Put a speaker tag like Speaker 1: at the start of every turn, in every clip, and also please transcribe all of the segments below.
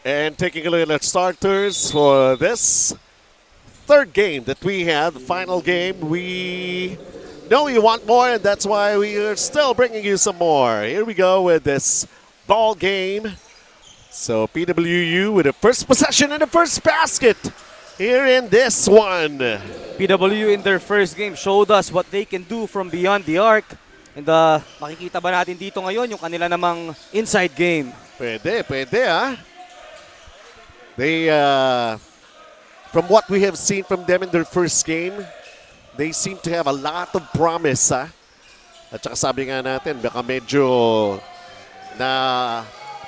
Speaker 1: And taking a look at starters for this third game that we had, the final game. We know you want more, and that's why we are still bringing you some more. Here we go with this ball game. So PWU with the first possession and the first basket here in this one.
Speaker 2: PWU in their first game showed us what they can do from beyond the arc. And makikita ba natin dito ngayon yung kanila namang inside game?
Speaker 1: Pwede ah. They, from what we have seen from them in their first game, they seem to have a lot of promise ah. At saka sabi nga natin, baka medyo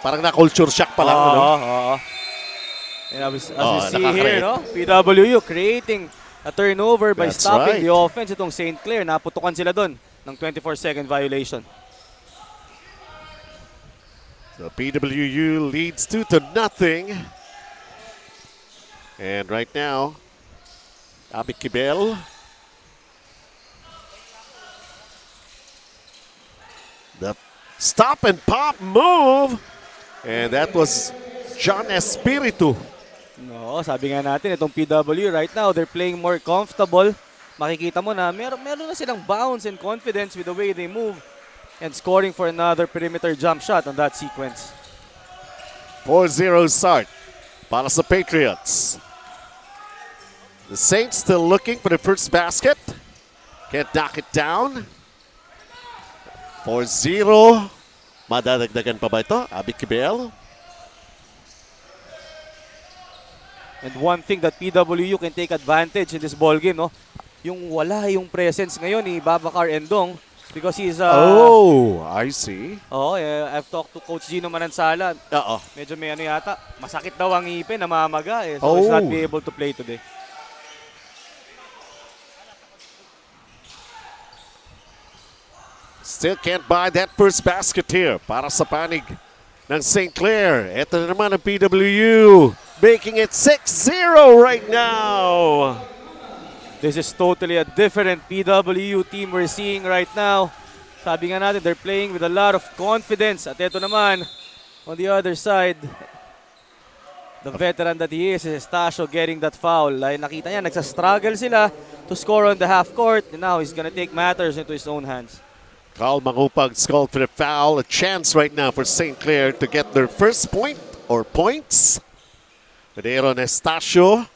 Speaker 1: parang na-culture shock pa lang.
Speaker 2: And as we see here, no? PWU creating a turnover by stopping the offense. Itong St. Clair, naputukan sila doon ng 24-second violation.
Speaker 1: So PWU leads 2-0. And right now, UCBL the stop and pop move. And that was John Espiritu.
Speaker 2: No, sabi nga natin, itong PW right now, they're playing more comfortable. Makikita mo na meron na silang bounce and confidence with the way they move and scoring for another perimeter jump shot on that sequence.
Speaker 1: 4-0 start para sa Patriots. The Saints still looking for the first basket. Can't knock it down. 4-0. Madadagdagan pa ba ito? UCBL.
Speaker 2: And one thing that PWU can take advantage in this ball game, no? Yung wala yung presence ngayon ni Babacar Endong because he's
Speaker 1: I see.
Speaker 2: I've talked to Coach Gino Manansala. Medyo may yata, masakit daw ang ngipin, namamaga eh. So he's not be able to play today.
Speaker 1: Still can't buy that first basket here para sa panig ng St. Clair. Ito na naman ang PWU, making it 6-0 right now.
Speaker 2: This is totally a different PWU team we're seeing right now. Sabi nga natin, they're playing with a lot of confidence. At ito naman, on the other side, the veteran that he is Estacio getting that foul. Like nakita niya, nagsa-struggle sila to score on the half court. And now he's gonna take matters into his own hands.
Speaker 1: Carl Mangupag called for the foul. A chance right now for St. Clair to get their first point or points. Pedro Estacio.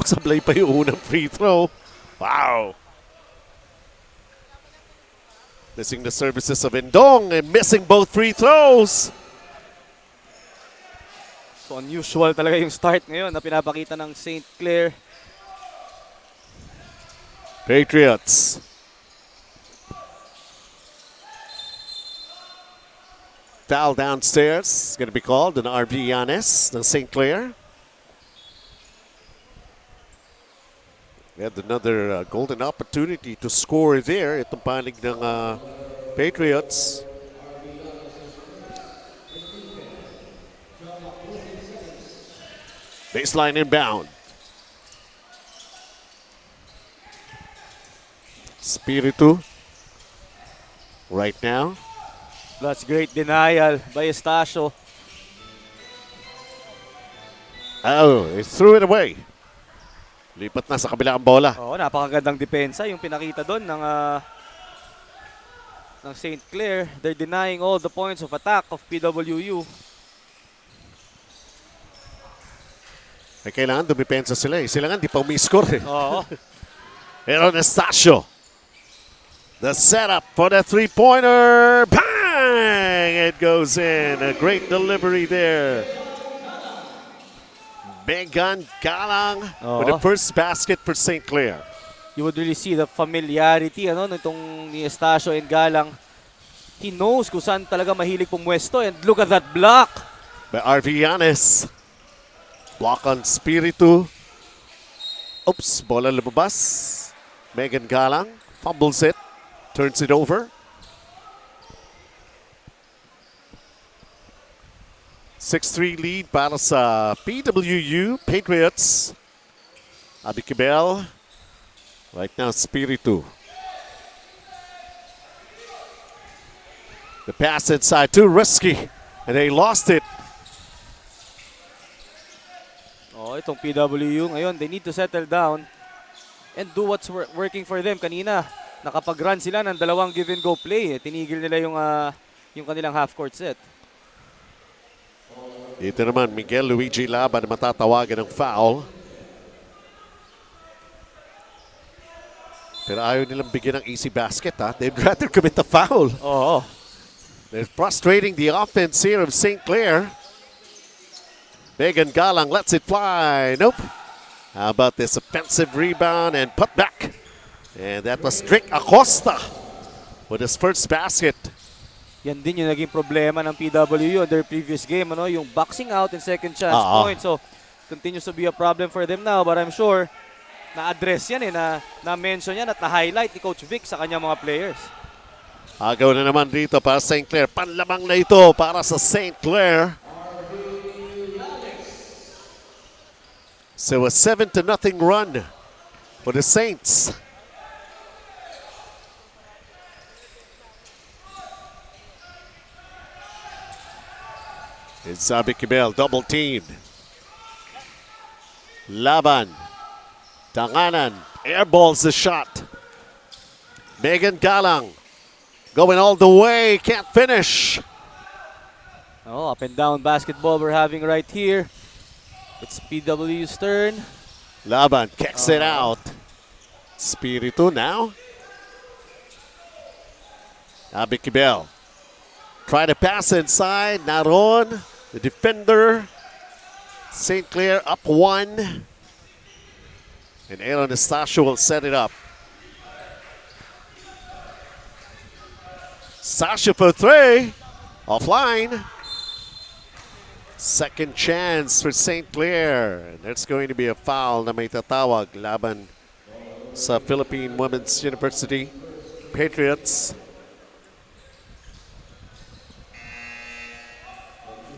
Speaker 1: Sablay pa yung unang free throw. Wow. Missing the services of Indong and missing both free throws.
Speaker 2: So unusual talaga yung start ngayon na pinapakita ng St. Clair.
Speaker 1: Patriots. Foul downstairs. Going to be called an RV Yanes ng St. Clair. We had another golden opportunity to score there. Itong panig ng Patriots. Baseline inbound. Espiritu. Right now.
Speaker 2: That's great denial by Estacio.
Speaker 1: They threw it away. Lipat na sa kabila ang bola.
Speaker 2: Napakagandang depensa yung pinakita doon ng St. Clair. They're denying all the points of attack of PWU.
Speaker 1: Kailangan dumipensa sila eh. Sila nga di pa umi-score eh. Pero Estacio. The setup for the three-pointer. Bang! It goes in. A great delivery there. Megan Galang with the first basket for St. Clair.
Speaker 2: You would really see the familiarity nitong ni Estacio and Galang. He knows kung saan talaga mahilig pumwesto, and look at that block.
Speaker 1: By RV Yanes. Block on Espiritu. Oops, bola lumabas. Megan Galang fumbles it. Turns it over. 6-3 lead para sa PWU Patriots. UCBL. Right now, Espiritu. The pass inside, too risky. And they lost it.
Speaker 2: Oh, itong PWU ngayon, they need to settle down and do what's working for them. Kanina, nakapag-run sila ng dalawang give and go play. Tinigil nila yung kanilang half-court set.
Speaker 1: Ito naman, Miguel Luigi Laban matatawagan ng foul. Pero ayaw nilang bigyan ng easy basket, ha? They'd rather commit a foul.
Speaker 2: Oo.
Speaker 1: They're frustrating the offense here of St. Clair. Megan Galang lets it fly. Nope. How about this offensive rebound and put back? And that was Drake Acosta with his first basket.
Speaker 2: Yan din yung naging problema ng PWU in their previous game, ano? Yung boxing out and second chance point. So, continues to be a problem for them now, but I'm sure na-address yan na-mention yan at na-highlight ni Coach Vic sa kanyang mga players.
Speaker 1: Agaw na naman dito para St. Clair. Panlamang na ito para sa St. Clair. So a 7-0 run for the Saints. And Sabi Kibel double teamed. Laban. Tanganan. Airballs the shot. Megan Galang going all the way. Can't finish.
Speaker 2: Oh, up and down basketball we're having right here. It's PW's turn.
Speaker 1: Laban kicks it out. Spiritu now. Abby Kibel. Try to pass inside. Naron, the defender. St. Clair up 1. And Aaron Estacio will set it up. Sasha for 3. Offline. Second chance for St. Clair. And there's going to be a foul na may tatawag laban sa Philippine Women's University Patriots.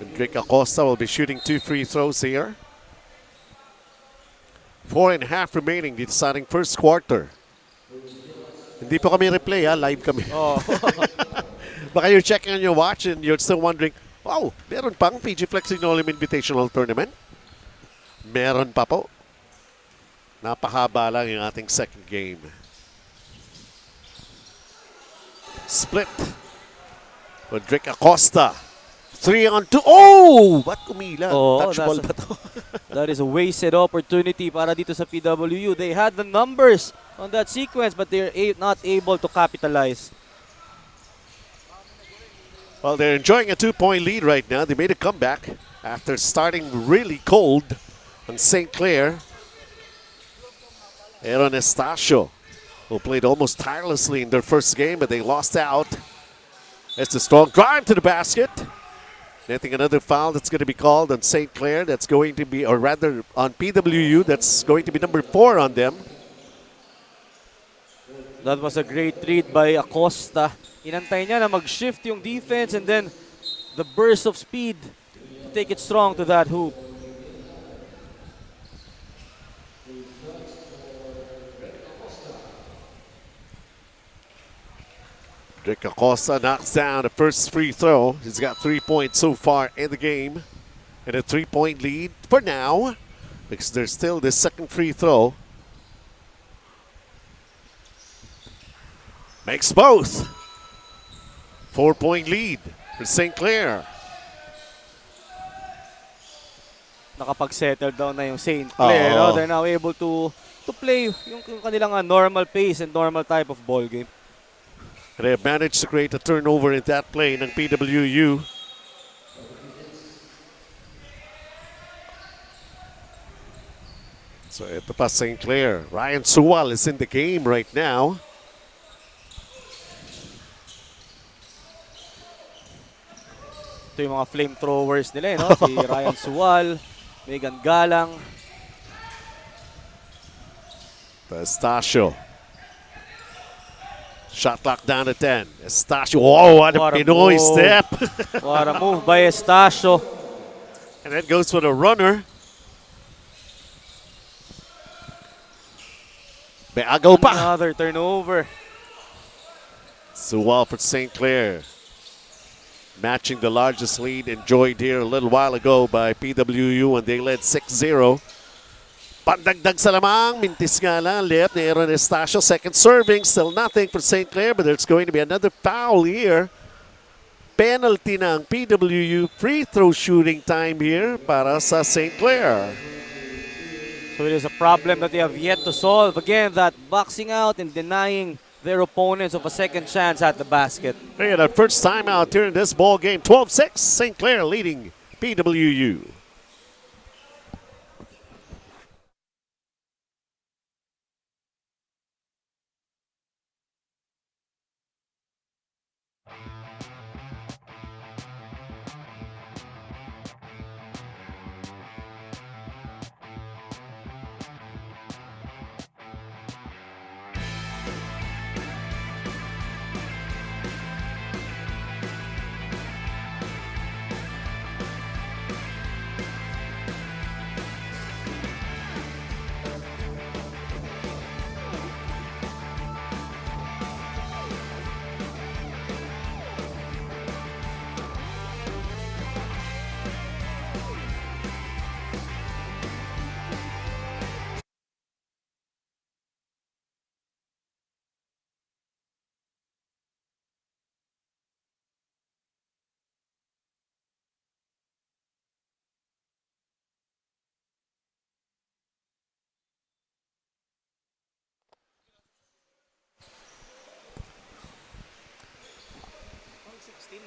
Speaker 1: And Drake Acosta will be shooting 2 free throws here. 4.5 remaining the deciding first quarter. Hindi po kami replay, ha? Live kami.
Speaker 2: Oh.
Speaker 1: Baka you're checking on your watch and you're still wondering, wow, meron pang PG Flex Linoleum Invitational Tournament? Meron pa po. Napahaba lang yung ating second game. Split for Drake Acosta. 3-on-2. Oh! Ba't kumila?
Speaker 2: Oh,
Speaker 1: Touch ball ba to?
Speaker 2: That is a wasted opportunity para dito sa PWU. They had the numbers on that sequence but they're not able to capitalize.
Speaker 1: Well, they're enjoying a 2-point lead right now. They made a comeback after starting really cold on St. Clair. Aaron Estacio, who played almost tirelessly in their first game, but they lost out. It's a strong drive to the basket. Netting another foul that's going to be called on St. Clair. That's going to be, or rather on PWU, that's going to be number 4 on them.
Speaker 2: That was a great read by Acosta. Inantay niya na mag-shift yung defense and then the burst of speed to take it strong to that hoop.
Speaker 1: Drake Acosta knocks down the first free throw. He's got 3 points so far in the game. And a 3-point lead for now, because there's still this second free throw. Makes both. 4-point lead for St. Clair.
Speaker 2: Nakapag-settle down na yung St. Clair. No? They're now able to play yung kanilang normal pace and normal type of ball game.
Speaker 1: They have managed to create a turnover in that play ng PWU. So ito pa St. Clair. Ryan Suwal is in the game right now.
Speaker 2: Ito yung mga flamethrowers nila, no? Si Ryan Suwal, Megan Galang.
Speaker 1: Estacio. Shot clock down to 10. Estacio. Oh, what a Pinoy step.
Speaker 2: What a move by Estacio.
Speaker 1: And that goes for the runner. Beagaw pa.
Speaker 2: Another turnover.
Speaker 1: Suwal for St. Clair. Matching the largest lead enjoyed here a little while ago by PWU when they led 6-0 Pandagdag sa lamang, mintis nga lang, left ni Aaron Estacio. Second serving, still nothing for St. Clair, but there's going to be another foul here. Penalty ng PWU, free throw shooting time here para sa St. Clair.
Speaker 2: So it is a problem that they have yet to solve. Again, that boxing out and denying their opponents of a second chance at the basket.
Speaker 1: Hey, that first time out here in this ball game, 12-6, St. Clair leading PWU.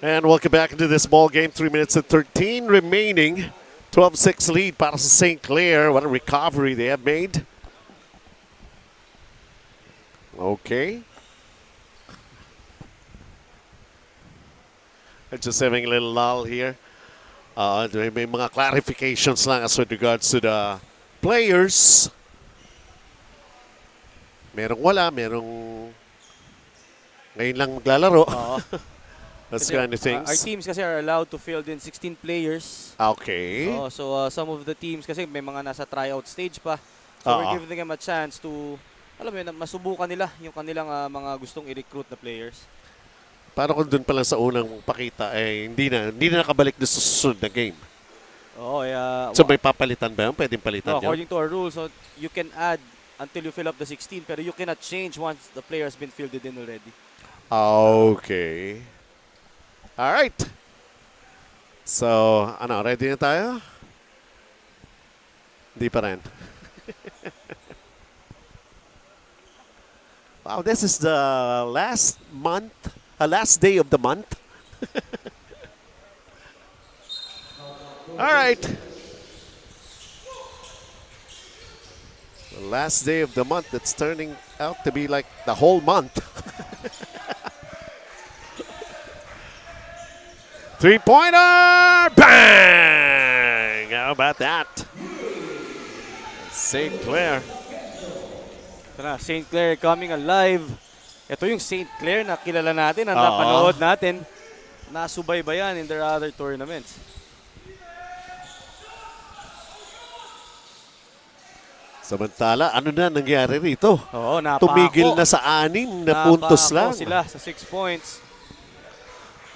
Speaker 1: And welcome back into this ball game. 3 minutes and 13 remaining. 12-6 lead para sa St. Clair. What a recovery they have made. Okay. Just having a little lull here. May mga clarifications lang as with regards to the players. Merong wala, merong ngayon lang maglalaro. That's kind of things.
Speaker 2: Our teams kasi are allowed to field in 16 players.
Speaker 1: Okay.
Speaker 2: So some of the teams kasi may mga nasa tryout stage pa. So we're giving them a chance to, alam mo yun, masubukan nila yung kanilang mga gustong i-recruit na players.
Speaker 1: Para kung doon pa lang sa unang pakita, hindi na nakabalik na sa susunod na game. So may papalitan ba yun? Pwedeng palitan yun?
Speaker 2: According to our rules, so you can add until you fill up the 16, pero you cannot change once the player has been fielded in already.
Speaker 1: Okay. All right. So, ready na tayo? Hindi pa rin. Wow, this is the last day of the month. All right. The last day of the month that's turning out to be like the whole month. Three-pointer! Bang! How about that? St. Clair.
Speaker 2: Ito na, St. Clair coming alive. Ito yung St. Clair na kilala natin, na napanood natin. Nasubaybayan in their other tournaments.
Speaker 1: Samantala, ano na nangyari rito?
Speaker 2: Napako.
Speaker 1: Tumigil na sa 6 na puntos lang.
Speaker 2: Sila sa 6 points.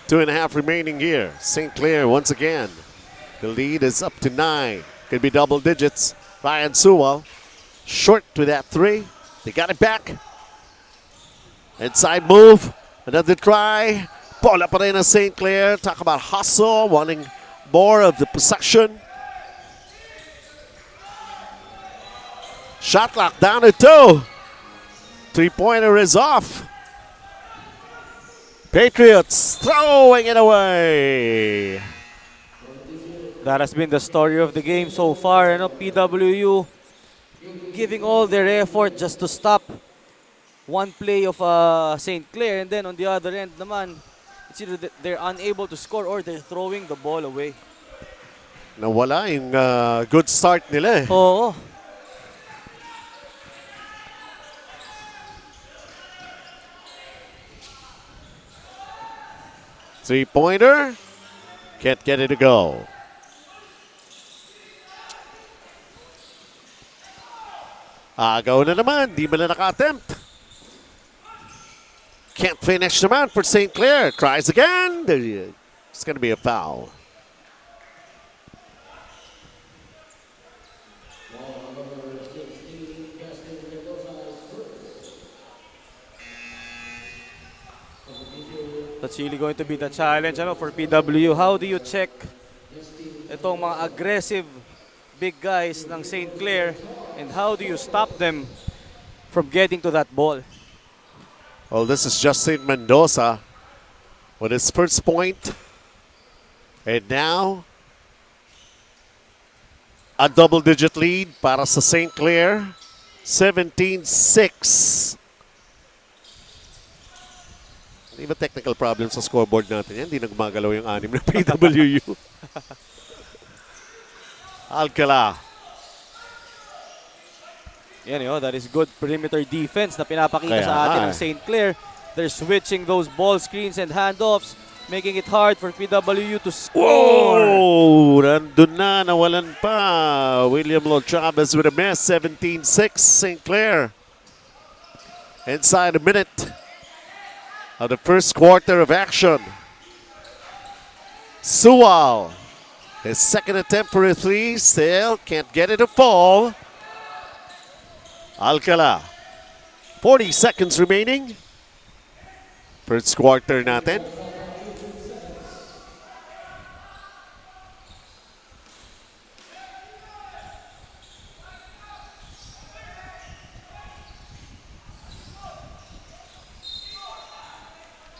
Speaker 1: 2.5 remaining here. St. Clair once again. The lead is up to 9. Could be double digits. Ryan Sewell short with that 3. They got it back. Inside move. Another try. Bola pa rin ng St. Clair. Talk about hustle. Wanting more of the possession. Shot clock down to 2. Three-pointer is off. Patriots throwing it away.
Speaker 2: That has been the story of the game so far. PWU giving all their effort just to stop one play of St. Clair, and then on the other end naman, it's either they're unable to score or they're throwing the ball away.
Speaker 1: Nawala yung good start nila.
Speaker 2: Oo.
Speaker 1: Three-pointer. Can't get it to go. Agaw na naman. Di man na naka-attempt. Can't finish naman for St. Clair. Tries again. It's going to be a foul.
Speaker 2: That's really going to be the challenge for PWU. How do you check itong mga aggressive big guys ng St. Clair, and how do you stop them from getting to that ball?
Speaker 1: Well, this is Justin Mendoza with his first point. And now, a double-digit lead para sa St. Clair. 17-6. Di ba technical problem sa scoreboard natin yan? Hindi na gumagalaw yung anim ng PWU. Alcala.
Speaker 2: Yan that is good perimeter defense na pinapakita
Speaker 1: Kaya
Speaker 2: sa atin
Speaker 1: nga
Speaker 2: ng St. Clair. They're switching those ball screens and handoffs, making it hard for PWU to score.
Speaker 1: Whoa! Nandun na, nawalan pa. William Lo Chavez with a miss. 17-6, St. Clair. Inside a minute of the first quarter of action. Sual, his second attempt for a three, still can't get it to fall. Alcala, 40 seconds remaining. First quarter natin.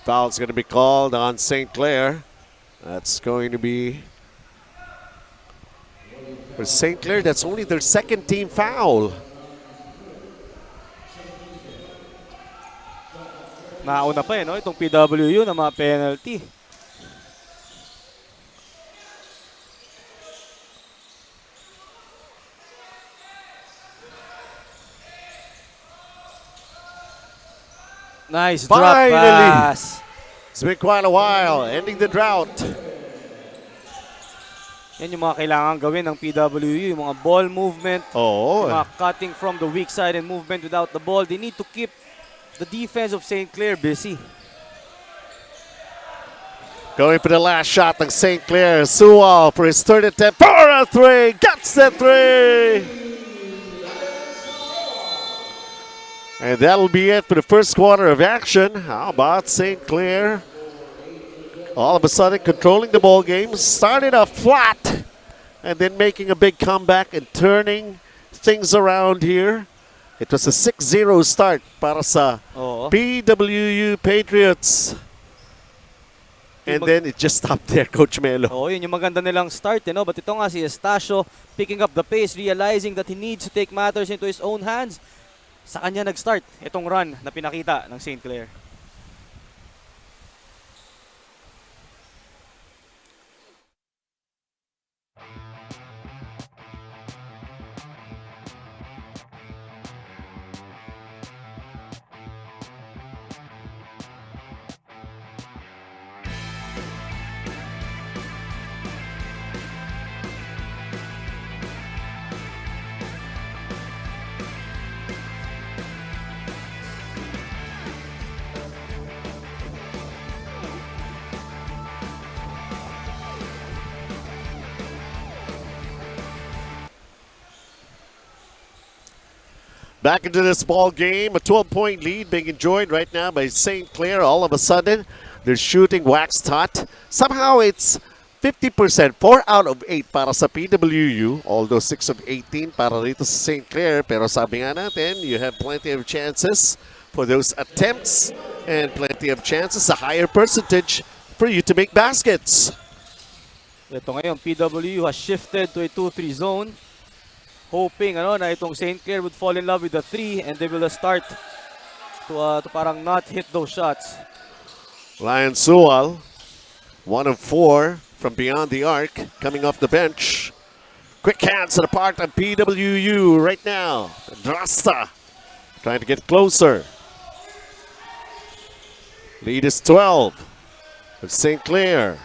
Speaker 1: Foul's going to be called on St. Clair. That's going to be for St. Clair. That's only their second team foul.
Speaker 2: Nauna pa itong PWU na mga penalty. Nice drop pass.
Speaker 1: It's been quite a while, ending the drought.
Speaker 2: Yan yung mga kailangan gawin ng PWU, yung mga ball movement,
Speaker 1: Oh,
Speaker 2: yung mga cutting from the weak side and movement without the ball. They need to keep the defense of St. Clair busy.
Speaker 1: going for the last shot ng St. Clair. Sual for his third attempt for a three. Gets the three. And that'll be it for the first quarter of action. How about St. Clair? All of a sudden controlling the ball game. Started off flat and then making a big comeback and turning things around here. It was a 6-0 start para sa PWU Patriots. And then it just stopped there, Coach Melo.
Speaker 2: Yun yung maganda nilang start, But ito nga si Estacio picking up the pace, realizing that he needs to take matters into his own hands. Sa kanya nag-start itong run na pinakita ng St. Clair.
Speaker 1: Back into this ball game, a 12-point lead being enjoyed right now by St. Clair. All of a sudden, they're shooting wax hot. Somehow it's 50%, 4 out of 8 para sa PWU, although 6 of 18 para rito sa St. Clair. Pero sabi nga natin, you have plenty of chances for those attempts and plenty of chances, a higher percentage for you to make baskets.
Speaker 2: Ito ngayon, PWU has shifted to a 2-3 zone. Hoping na itong St. Clair would fall in love with the 3 and they will start to parang not hit those shots.
Speaker 1: Ryan Sual, 1 of 4 from beyond the arc, coming off the bench. Quick hands to the part of PWU right now. Drasta trying to get closer. Lead is 12 of St. Clair.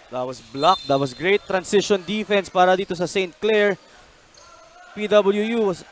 Speaker 2: That was blocked. That was great transition defense para dito sa St. Clair. PWU was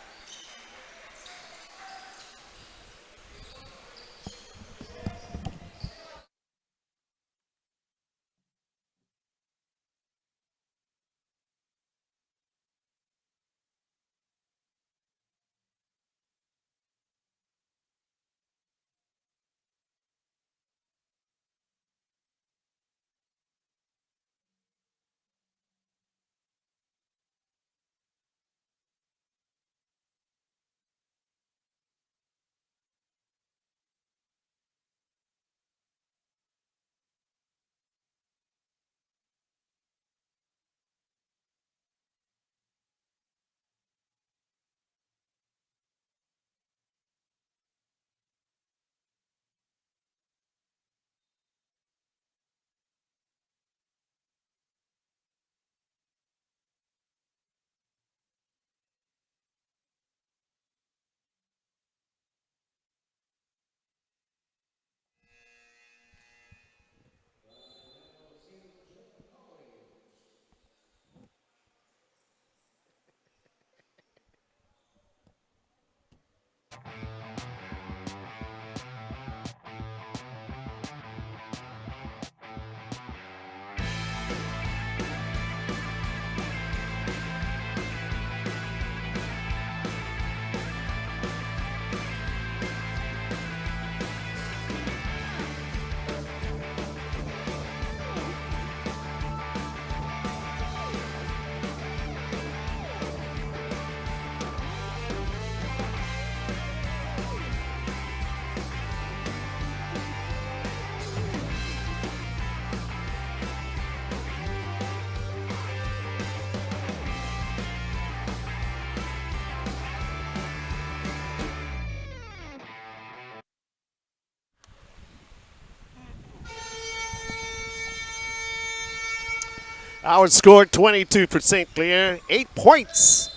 Speaker 1: Our score 22 for St. Clair, 8 points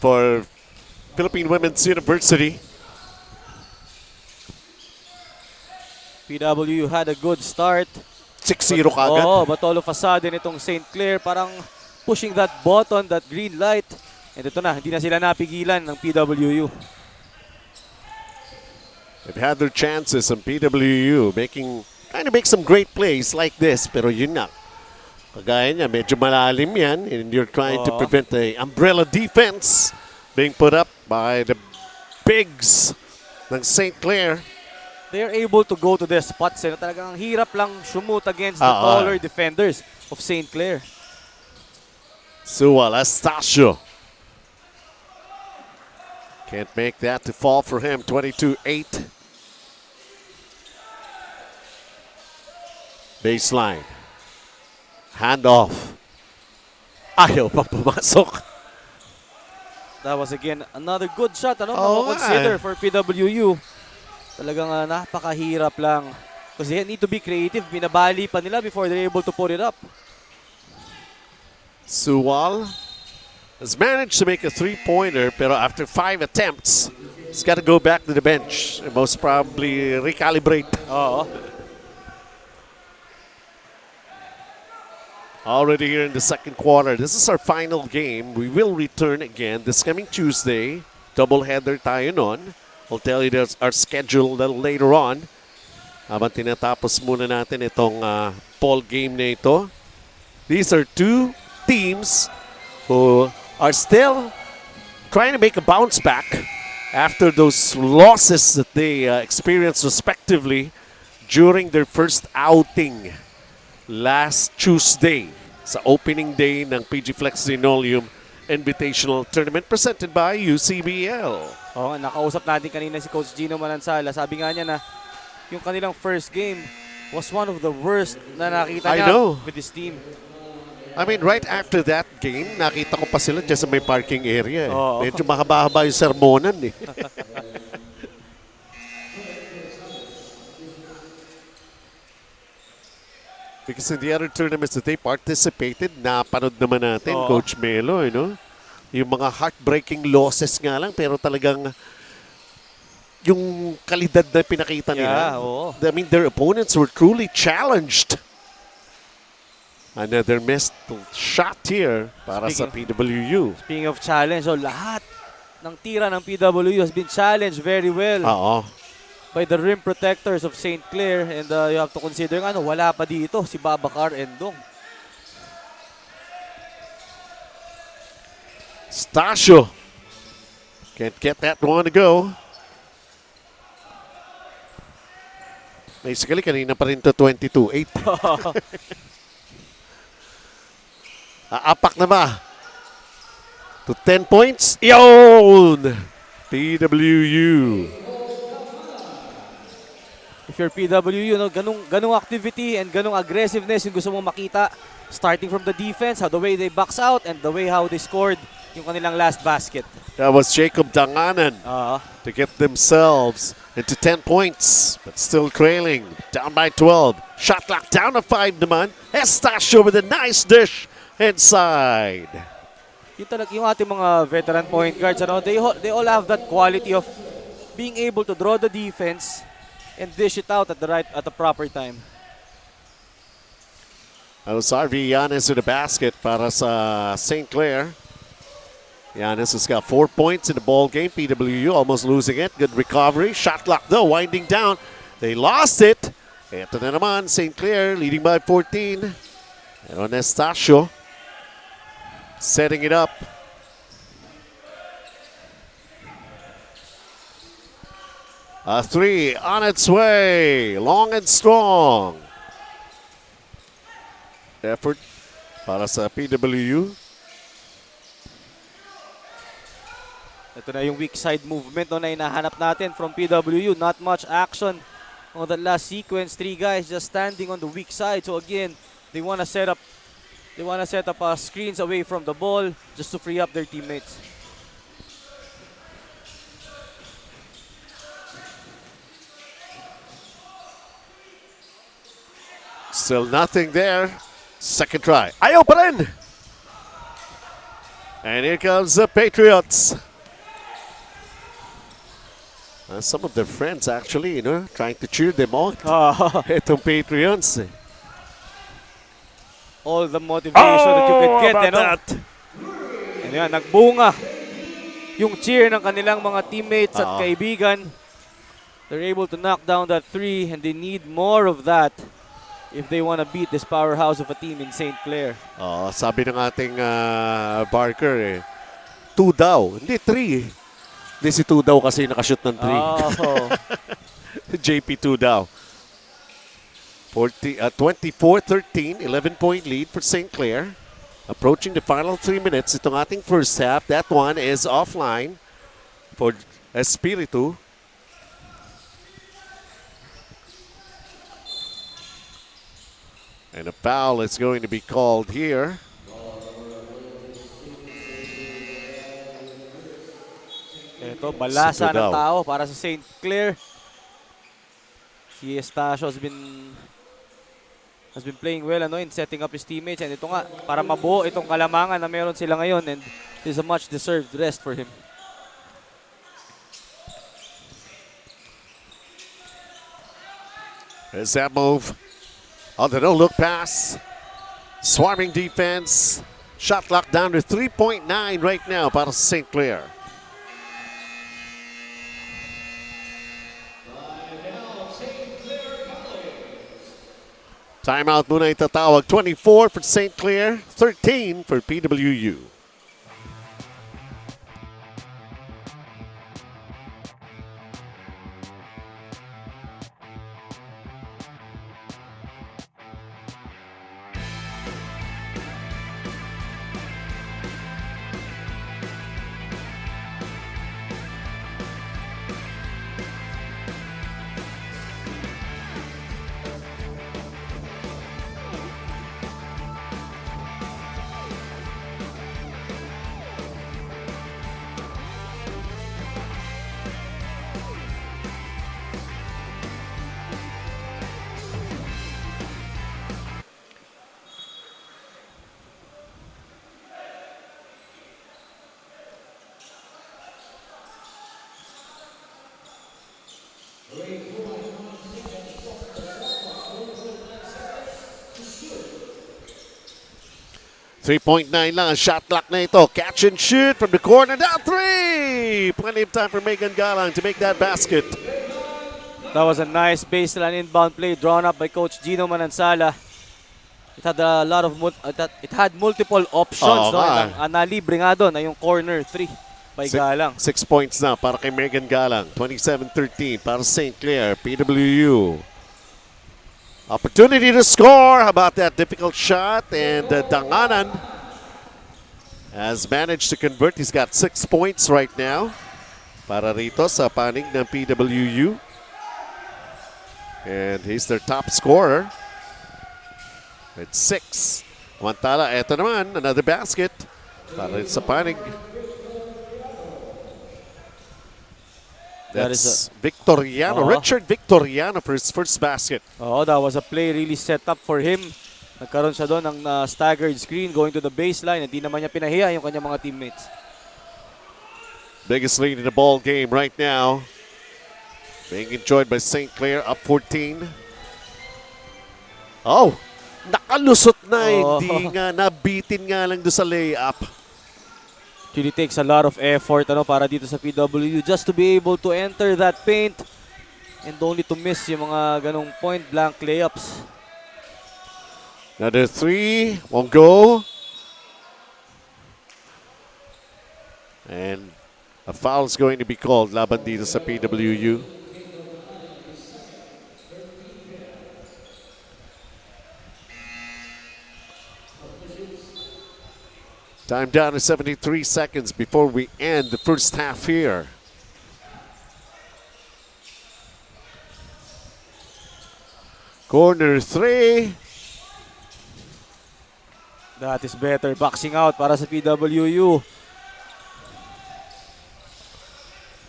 Speaker 1: for Philippine Women's University.
Speaker 2: PWU had a good start.
Speaker 1: 6-0 kagad.
Speaker 2: Oh, but all of a sudden itong St. Clair parang pushing that button, that green light. And ito na, hindi na sila napigilan ng PWU.
Speaker 1: They've had their chances on PWU trying to make some great plays like this, pero yun na. Kagaya niya, medyo malalim yan, and you're trying to prevent the umbrella defense being put up by the bigs ng St. Clair.
Speaker 2: They're able to go to their spots. Talagang hirap lang shoot against the taller defenders of St. Clair.
Speaker 1: Suwal Astacio. Can't make that to fall for him. 22-8. Baseline. Handoff. Ayaw pa pumasok.
Speaker 2: That was again another good shot. Consider for PWU. Talagang napakahirap lang. Because they need to be creative. Binabali pa nila before they're able to put it up.
Speaker 1: Suwal has managed to make a three-pointer, pero after 5 attempts, he's got to go back to the bench and most probably recalibrate. Already here in the second quarter. This is our final game. We will return again this coming Tuesday. Doubleheader tayo nun. We'll tell you our schedule a little later on. Habang tinatapos muna natin itong ball game na ito. These are two teams who are still trying to make a bounce back after those losses that they experienced respectively during their first outing last Tuesday sa opening day ng PG Flex Linoleum Invitational Tournament presented by UCBL.
Speaker 2: Nakausap natin kanina si Coach Gino Manansala. Sabi nga niya na yung kanilang first game was one of the worst na nakita niya with this team.
Speaker 1: I mean, right after that game, nakita ko pa sila dyan sa may parking area. Medyo mahaba-haba yung sermonan eh. Because in the other tournaments that they participated, napanood naman natin, Coach Melo, yung mga heartbreaking losses nga lang, pero talagang yung kalidad na pinakita nila. I mean, their opponents were truly challenged. Another missed shot here para sa PWU.
Speaker 2: Speaking of challenge, lahat ng tira ng PWU has been challenged very well. By the rim protectors of St. Clair, and you have to consider wala pa dito si Babacar Endong.
Speaker 1: Stasio can't get that one to go. Basically, kanina pa rin to 22-8. Aapak na ba? To 10 points. Yun! PWU.
Speaker 2: If you're PWU, ganung activity and ganung aggressiveness yung gusto mong makita. Starting from the defense, how the way they box out, and the way how they scored yung kanilang last basket.
Speaker 1: That was Jacob Danganan to get themselves into 10 points, but still trailing, down by 12. Shot clock down to 5 naman. Estacio with a nice dish inside.
Speaker 2: Yung ating mga veteran point guards, they all have that quality of being able to draw the defense and dish it out at the proper time.
Speaker 1: That was RV Yanis with a basket para sa St. Clair. Yanis has got 4 points in the ball game. PWU almost losing it. Good recovery. Shot clock though, winding down. They lost it. Ito na naman, St. Clair leading by 14. And Estacio setting it up. A three on its way, long and strong. Effort para sa PWU.
Speaker 2: Ito na yung weak side movement na hinahanap natin from PWU. Not much action on that last sequence. 3 guys just standing on the weak side. So again, they want to set up screens away from the ball just to free up their teammates.
Speaker 1: Still nothing there. Second try. Ayaw pa rin! And here comes the Patriots. Some of their friends actually, trying to cheer them on. Itong Patriots.
Speaker 2: All the motivation that you could get,
Speaker 1: that?
Speaker 2: And yan, nagbunga yung cheer ng kanilang mga teammates at kaibigan. They're able to knock down that 3 and they need more of that if they want to beat this powerhouse of a team in St. Clair.
Speaker 1: Sabi ng ating Barker 2 daw. Hindi, 3. Hindi si 2 daw kasi nakashoot ng 3. JP2 daw. 24-13, 11-point lead for St. Clair. Approaching the final 3 minutes. Itong ating first half. That one is offline for Espiritu. And a foul is going to be called here.
Speaker 2: Ito, balasa ng tao para sa St. Clair. Si Estacio has been playing well in setting up his teammates. And ito nga, para mabuo itong kalamangan na meron sila ngayon. And this is a much-deserved rest for him.
Speaker 1: There's that move. On the no-look pass. Swarming defense. Shot clock down to 3.9 right now para sa St. Clair. Timeout muna itatawag. 24 for St. Clair, 13 for PWU. .9 lang ang shot clock na ito. Catch and shoot from the corner. Down 3! Plenty of time for Megan Galang to make that basket.
Speaker 2: That was a nice baseline inbound play drawn up by Coach Gino Manansala. It had a lot of it had multiple options. Ang nalibre nga doon ay yung corner 3 by Galang.
Speaker 1: 6 points na para kay Megan Galang. 27-13 para St. Clair. PWU. Opportunity to score. How about that difficult shot? And Danganan has managed to convert. He's got 6 points right now para rito sa panig ng PWU. And he's their top scorer. It's 6. Mantala, eto naman, another basket para sa panig. That's Victoriano, Richard Victoriano for his first basket.
Speaker 2: That was a play really set up for him. Nagkaroon siya doon ng staggered screen going to the baseline. Hindi naman niya pinahiya yung kanyang mga teammates.
Speaker 1: Biggest lead in the ball game right now. Being enjoyed by St. Clair, up 14. Nakalusot na. Hindi nga, nabitin nga lang doon sa layup.
Speaker 2: It really takes a lot of effort para dito sa PWU just to be able to enter that paint and only to miss yung mga ganong point-blank layups.
Speaker 1: Another 3, won't go. And a foul is going to be called laban dito sa PWU. Time down to 73 seconds before we end the first half here. Corner 3.
Speaker 2: That is better boxing out para sa PWU.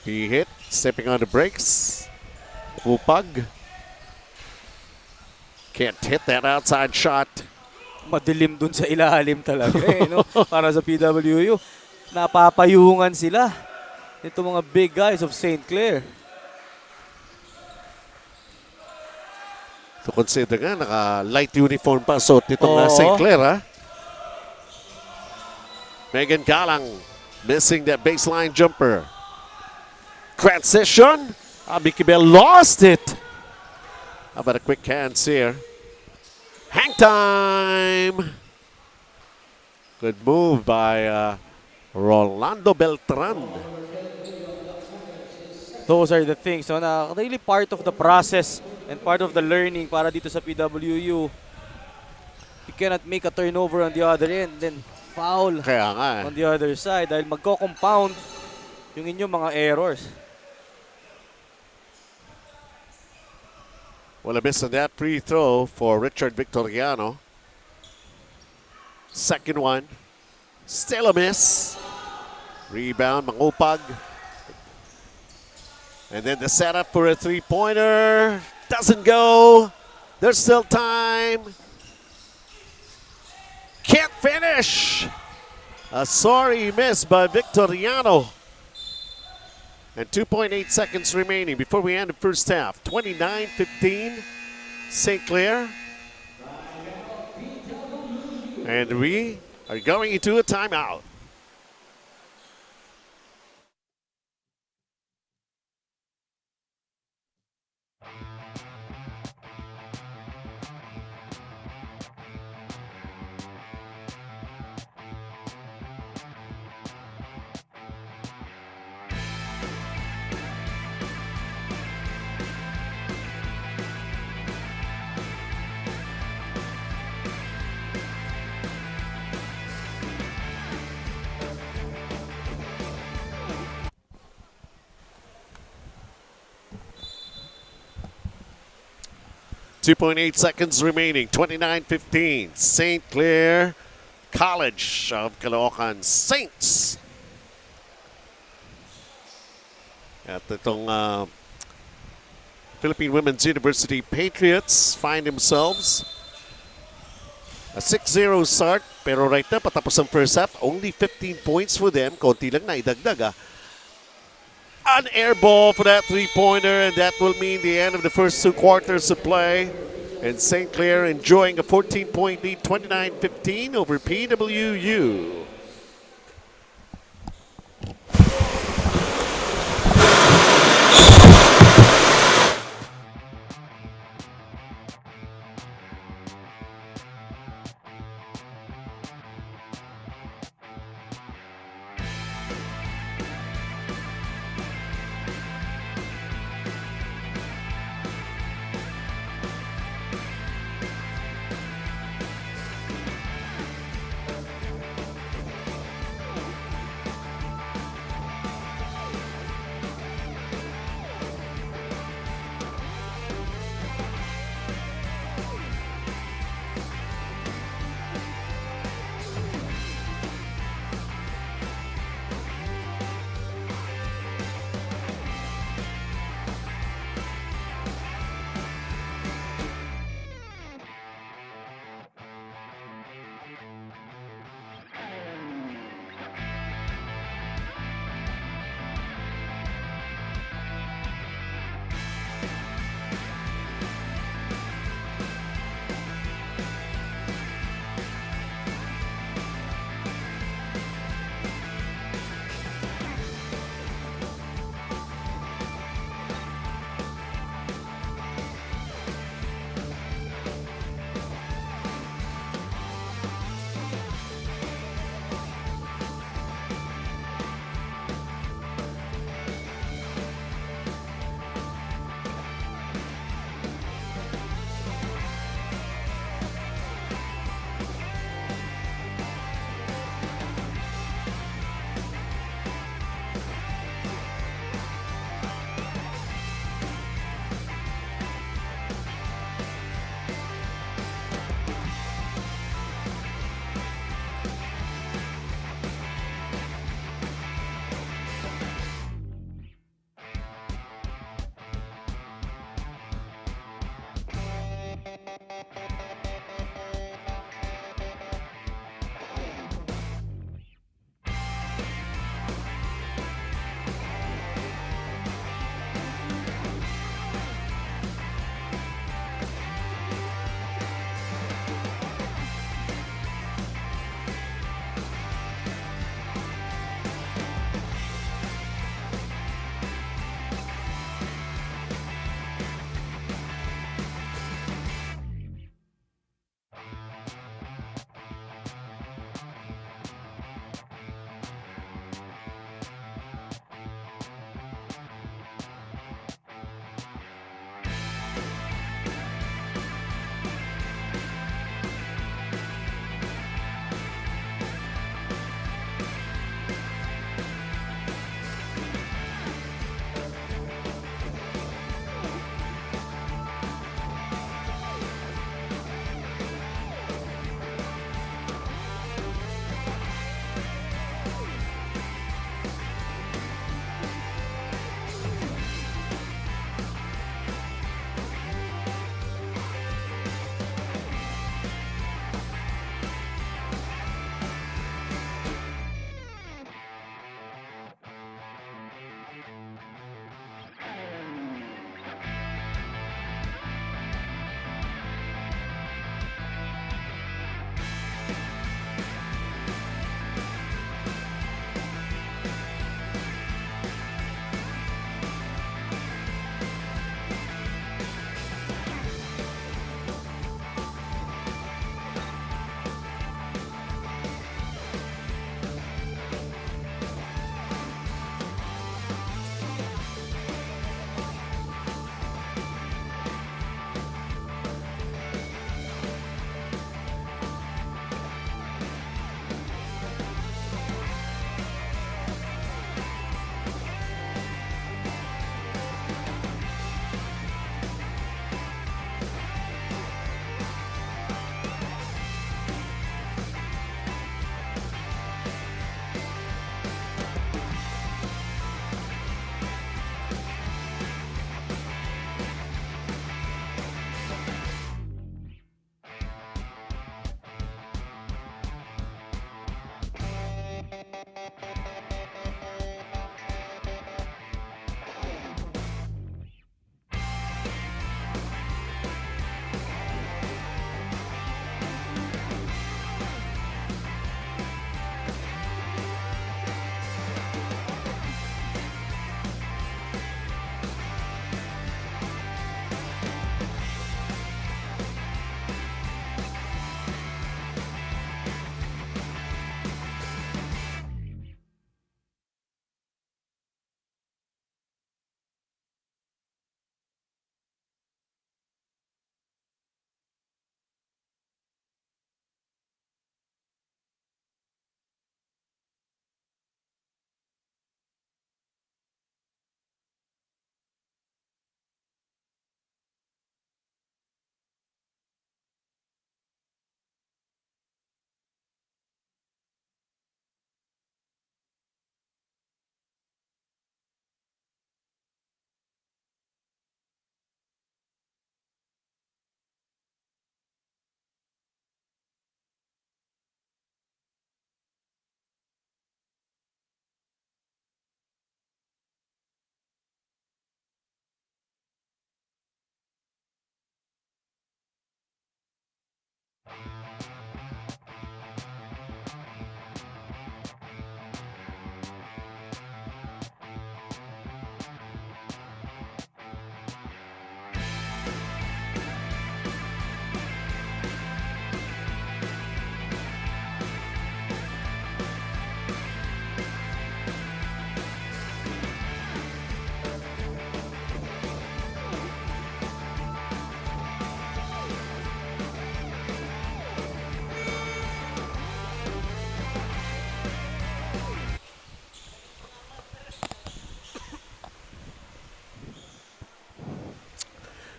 Speaker 1: He hit, stepping on the brakes. Upag. Can't hit that outside shot.
Speaker 2: Madilim dun sa ilalim talaga eh, no? Para sa PWU. Napapayungan sila. Ito mga big guys of St. Clair.
Speaker 1: To consider nga, naka-light uniform pa suot nitong
Speaker 2: Oo.
Speaker 1: St. Clair, ha? Megan Galang missing that baseline jumper. Transition. Vicky Bell lost it. How about a quick hands here? Hang time. Good move by Rolando Beltran.
Speaker 2: Those are the things, no, na really part of the process and part of the learning para dito sa PWU. You cannot make a turnover on the other end, then foul
Speaker 1: Kaya nga eh.
Speaker 2: on the other side dahil magko-compound yung inyong mga errors.
Speaker 1: Well, a miss on that free throw for Richard Victoriano. Second one. Still a miss. Rebound, Mangupag. And then the setup for a three-pointer. Doesn't go. There's still time. Can't finish. A sorry miss by Victoriano. And 2.8 seconds remaining before we end the first half. 29-15, St. Clair. And we are going into a timeout. .8 seconds remaining. 29-15. St. Clair College of Caloocan Saints. At itong Philippine Women's University Patriots find themselves a 6-0 start. Pero right na, patapos ang first half, only 15 points for them. Konti lang na idagdag. An air ball for that three-pointer, and that will mean the end of the first 2 quarters of play. And St. Clair enjoying a 14-point lead, 29-15 over PWU.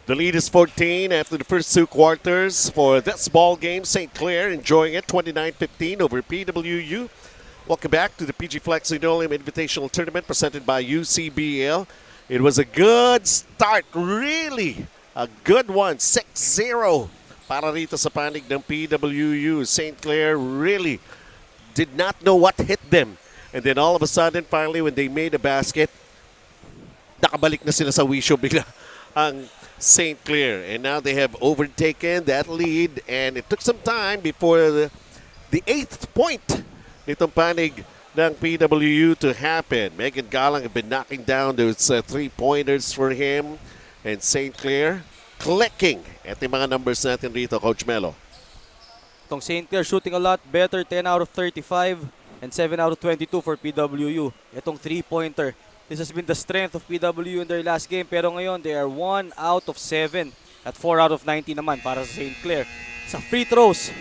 Speaker 1: The lead is 14 after the first two quarters for this ball game. St. Clair enjoying it 29-15 over PWU. Welcome back to the PG Flex Linoleum Invitational Tournament presented by UCBL. It was a good start, really a good one, 6-0 para rito sa panig ng PWU. St. Clair really did not know what hit them. And then all of a sudden, finally, when they made a basket, nakabalik na sila sa wisyo bigla ang St. Clair. And now they have overtaken that lead. And it took some time before the 8th point nitong panig ng PWU to happen. Megan Galang have been knocking down those three-pointers for him. And St. Clair clicking at yung mga numbers natin rito, Coach Melo.
Speaker 2: Itong St. Clair shooting a lot better, 10 out of 35 and 7 out of 22 for PWU. Itong three-pointer. This has been the strength of PWU in their last game, pero ngayon they are 1 out of 7 at 4 out of 19 naman para sa St. Clair. Sa free throws,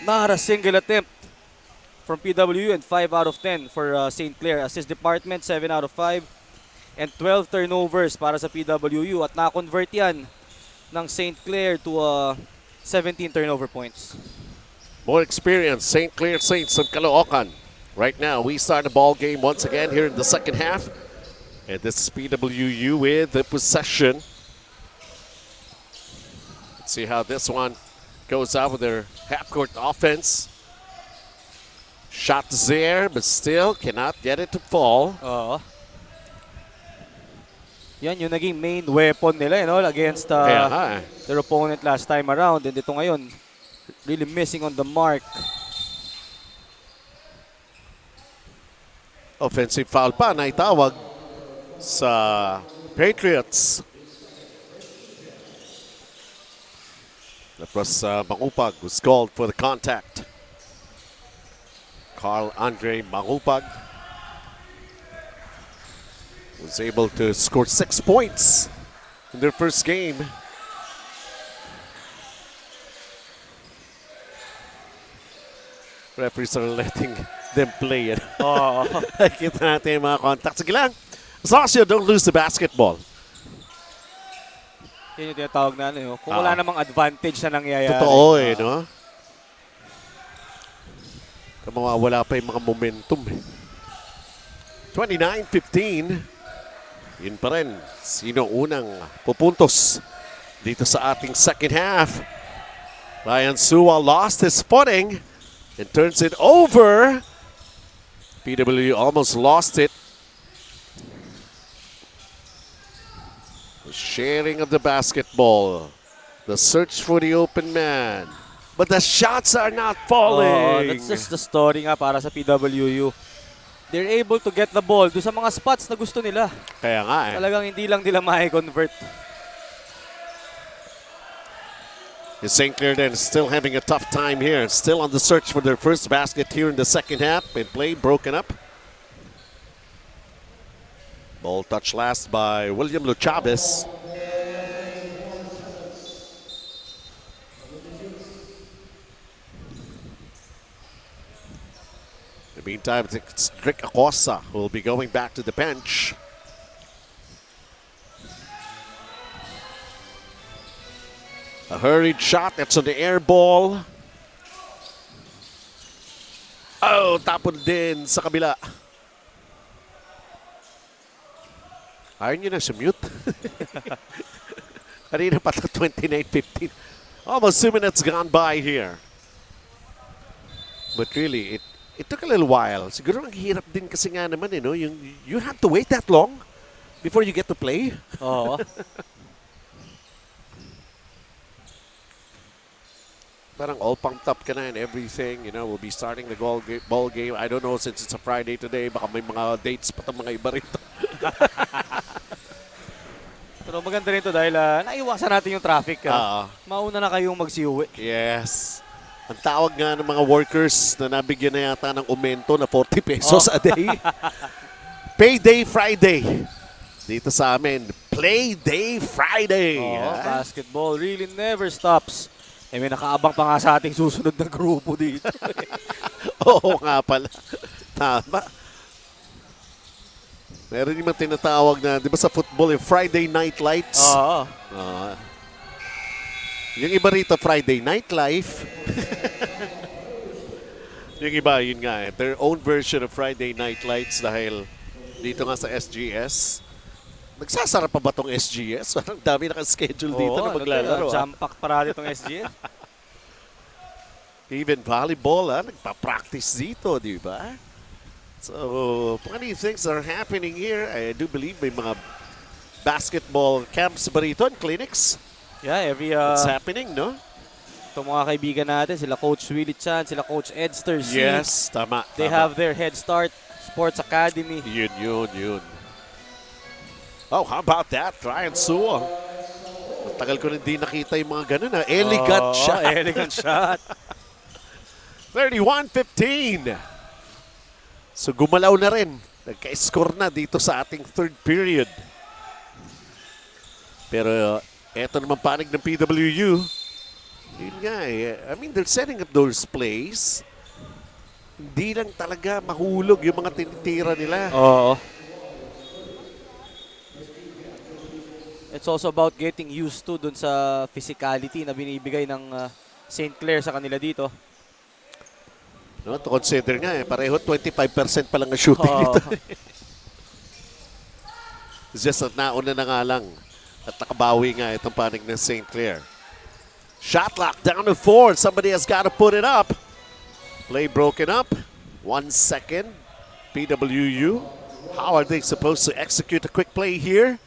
Speaker 2: not a single attempt from PWU and 5 out of 10 for St. Clair. Assist department, 7 out of 5 and 12 turnovers para sa PWU at na-convert yan ng St. Clair to 17 turnover points.
Speaker 1: More experience, St. Clair Saints of Caloocan. Right now, we start the ball game once again here in the second half. And this is PWU with the possession. Let's see how this one goes out with their half-court offense. Shot there, but still cannot get it to fall.
Speaker 2: Yan yung naging main weapon nila, against their opponent last time around. And ito ngayon, really missing on the mark.
Speaker 1: Offensive foul pa na itawag sa Patriots. That was Mangupag was called for the contact. Carl Andre Mangupag was able to score 6 points in their first game. Referees are letting them play it. Nakikita natin yung mga contact. Sige lang. As long as you don't lose the basketball.
Speaker 2: Yan yung tinatawag na kung wala namang advantage na nangyayari.
Speaker 1: Totoo no? Mawawala pa yung mga momentum. 29-15. Yun pa rin. Sino unang pupuntos dito sa ating second half? Ryan Suwa lost his footing and turns it over. PWU almost lost it. The sharing of the basketball. The search for the open man. But the shots are not falling.
Speaker 2: That's just the story nga para sa PWU. They're able to get the ball doon sa mga spots na gusto nila.
Speaker 1: Kaya nga
Speaker 2: Talagang hindi lang nila ma-convert.
Speaker 1: St. Clair then still having a tough time here. Still on the search for their first basket here in the second half. And play broken up. Ball touched last by William Luchavez. In the meantime, it's Drick Acosta who will be going back to the bench. A hurried shot. That's on the air ball. Oh, tapon din sa kabila. Ayaw nyo na sumute. Kanina pa ito, 29-15. Almost 2 minutes gone by here. But really, it took a little while. Siguro ang hirap din kasi nga naman, you have to wait that long before you get to play.
Speaker 2: Oo.
Speaker 1: Parang all pumped up ka na and everything. We'll be starting the ball game. I don't know since it's a Friday today. Baka may mga dates pa itong mga iba rito.
Speaker 2: Pero maganda rin ito dahil naiwasan natin yung traffic. Mauna na kayong magsiuwi.
Speaker 1: Yes. Ang tawag nga ng mga workers na nabigyan na yata ng aumento na 40 pesos a day. Payday Friday. Dito sa amin, Playday Friday.
Speaker 2: Basketball really never stops. May nakaabang pa nga sa ating susunod na grupo dito.
Speaker 1: Oo nga pala. Tama. Meron yung tinatawag na, di ba sa football, yung Friday Night Lights? Yung iba rito, Friday Night Life. Yung iba, yun nga their own version of Friday Night Lights dahil dito nga sa SGS. Nagsasara pa ba tong SGS? Parang dami naka-schedule dito na maglalaro.
Speaker 2: Jam-pack parati itong SGS.
Speaker 1: Even volleyball, nagpa-practice dito, di ba? So, plenty of things are happening here. I do believe may mga basketball camps ba rito and clinics?
Speaker 2: Yeah,
Speaker 1: It's happening, no?
Speaker 2: Itong mga kaibigan natin, sila Coach Willie Chan, sila Coach Edster C.
Speaker 1: Yes, tama.
Speaker 2: They have their Head Start Sports Academy.
Speaker 1: Yun. Oh, how about that? Ryan Sewell. Matagal ko hindi nakita yung mga ganun. Elegant shot.
Speaker 2: Elegant shot.
Speaker 1: 31-15. So gumalaw na rin. Nagka-score na dito sa ating third period. Pero eto naman panig ng PWU. Yun nga I mean, they're setting up those plays. Hindi lang talaga mahulog yung mga tinitira nila.
Speaker 2: Oo. It's also about getting used to dun sa physicality na binibigay ng St. Clair sa kanila dito.
Speaker 1: No, to consider nga pareho 25% pa lang ang shooting nito. It's just that nauna na nga lang at nakabawi nga itong panig ng St. Clair. Shot clock down to 4. Somebody has got to put it up. Play broken up. 1 second. PWU. How are they supposed to execute a quick play here?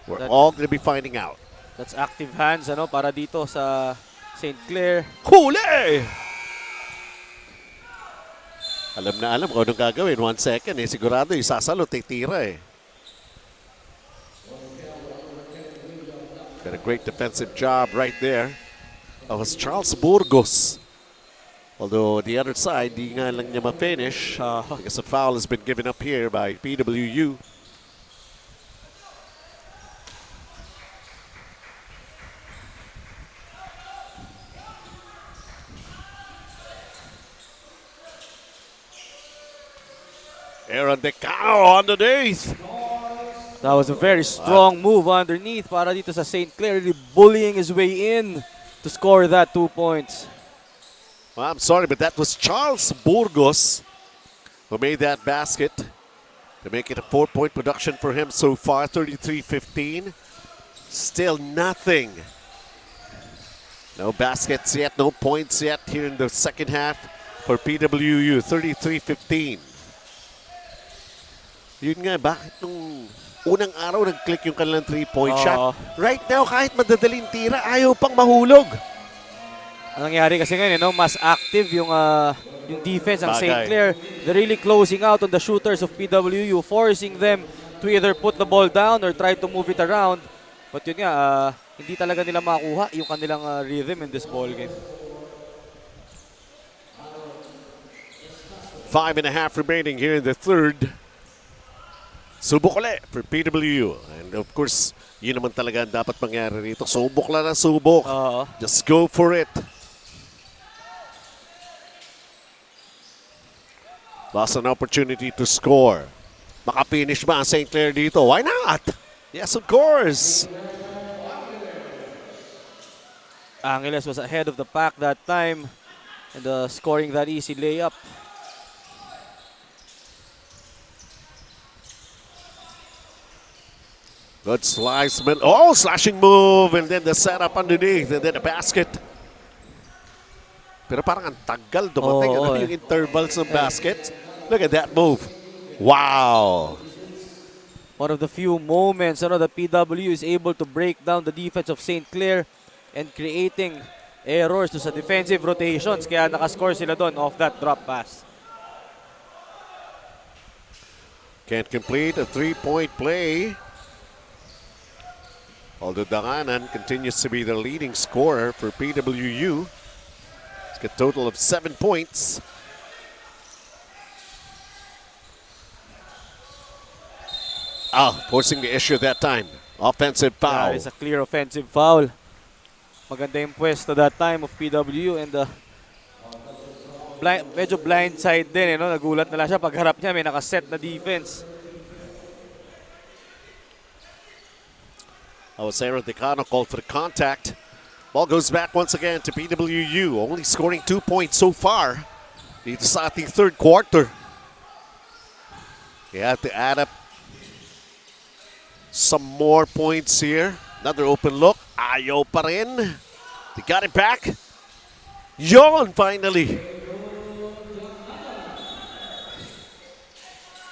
Speaker 1: We're all going to be finding out.
Speaker 2: That's active hands para dito sa St. Clair.
Speaker 1: Huli! Alam na alam kung anong gagawin. 1 second sigurado isasalo, titira Got a great defensive job right there. That was Charles Burgos. Although the other side, di nga lang niya ma-finish because a foul has been given up here by PWU. Aaron Decano underneath.
Speaker 2: That was a very strong move underneath para dito sa St. Clair, really bullying his way in to score that 2 points.
Speaker 1: Well, I'm sorry, but that was Charles Burgos who made that basket to make it a 4-point production for him so far, 33-15. Still nothing. No baskets yet, no points yet here in the second half for PWU, 33-15. Yun nga, bakit nung unang araw nag-click yung kanilang 3-point shot? Right now, kahit madadaling tira, ayaw pang mahulog.
Speaker 2: Ang nangyari kasi ngayon, mas active yung defense ng St. Clair. They're really closing out on the shooters of PWU, forcing them to either put the ball down or try to move it around. But yun nga, hindi talaga nila makuha yung kanilang rhythm in this ball game.
Speaker 1: 5.5 remaining here in the third. Subok ulit for PWU. And of course, yun naman talaga ang dapat mangyari rito. Subok lang na subok. Just go for it. Lost an opportunity to score. Makapinish ba ang St. Clair dito? Why not? Yes, of course.
Speaker 2: Angeles was ahead of the pack that time and scoring that easy layup.
Speaker 1: Good slice. Oh, slashing move. And then the setup underneath. And then the basket. Pero parang ang tagal dumating. Yung intervals ng basket. Look at that move. Wow.
Speaker 2: One of the few moments that PW is able to break down the defense of St. Clair and creating errors to sa defensive rotations. Kaya nakascore sila doon off that drop pass.
Speaker 1: Can't complete a 3-point play. Although Danganan continues to be the leading scorer for PWU. It's got a total of 7 points. Forcing the issue that time. Offensive foul.
Speaker 2: That is a clear offensive foul. Maganda yung pwesto that time of PWU and medyo blindside din. Nagulat na lang siya pagharap niya. May nakaset na defense.
Speaker 1: Aaron Decano called for the contact Ball goes back once again to PWU, only scoring 2 points so far dito sa ating third quarter. You have to add up some more points here. Another open look. Ayaw pa rin. They got it back. Yon, finally.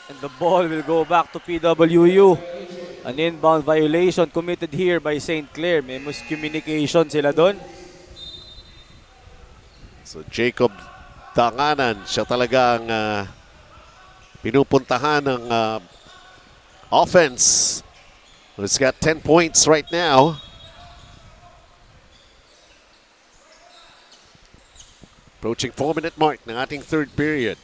Speaker 2: And the ball will go back to PWU. An inbound violation committed here by St. Clair. May miscommunication sila doon.
Speaker 1: So Jacob Danganan, siya talagang pinupuntahan ng offense. He's got 10 points right now. Approaching 4-minute mark ng ating third period.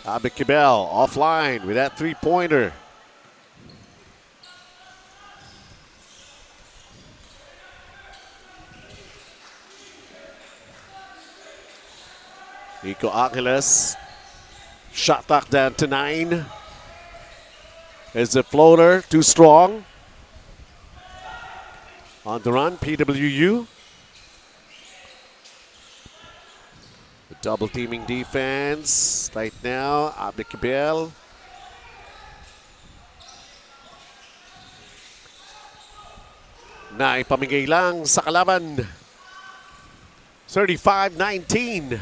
Speaker 1: Abikibel offline with that three-pointer. Nico Angeles, shot clock down to 9. Is the floater too strong? On the run, PWU. The double teaming defense right now. Abikibel. Naipamigay lang sa kalaban. 35-19.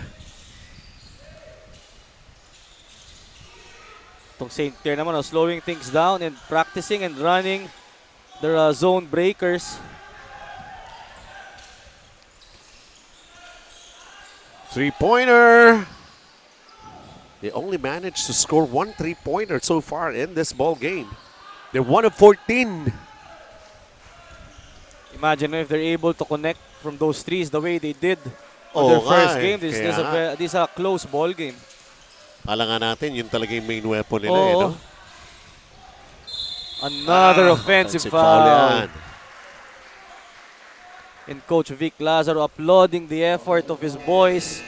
Speaker 2: Itong St. Clair naman, slowing things down and practicing and running their zone breakers.
Speaker 1: Three-pointer. They only managed to score one three-pointer so far in this ball game. They're 1 of 14.
Speaker 2: Imagine if they're able to connect from those threes the way they did on their first game. This is a close ball game.
Speaker 1: Alangan natin, yun talaga yung main weapon nila. Eh, no?
Speaker 2: Another offensive foul. And Coach Vic Lazaro applauding the effort of his boys.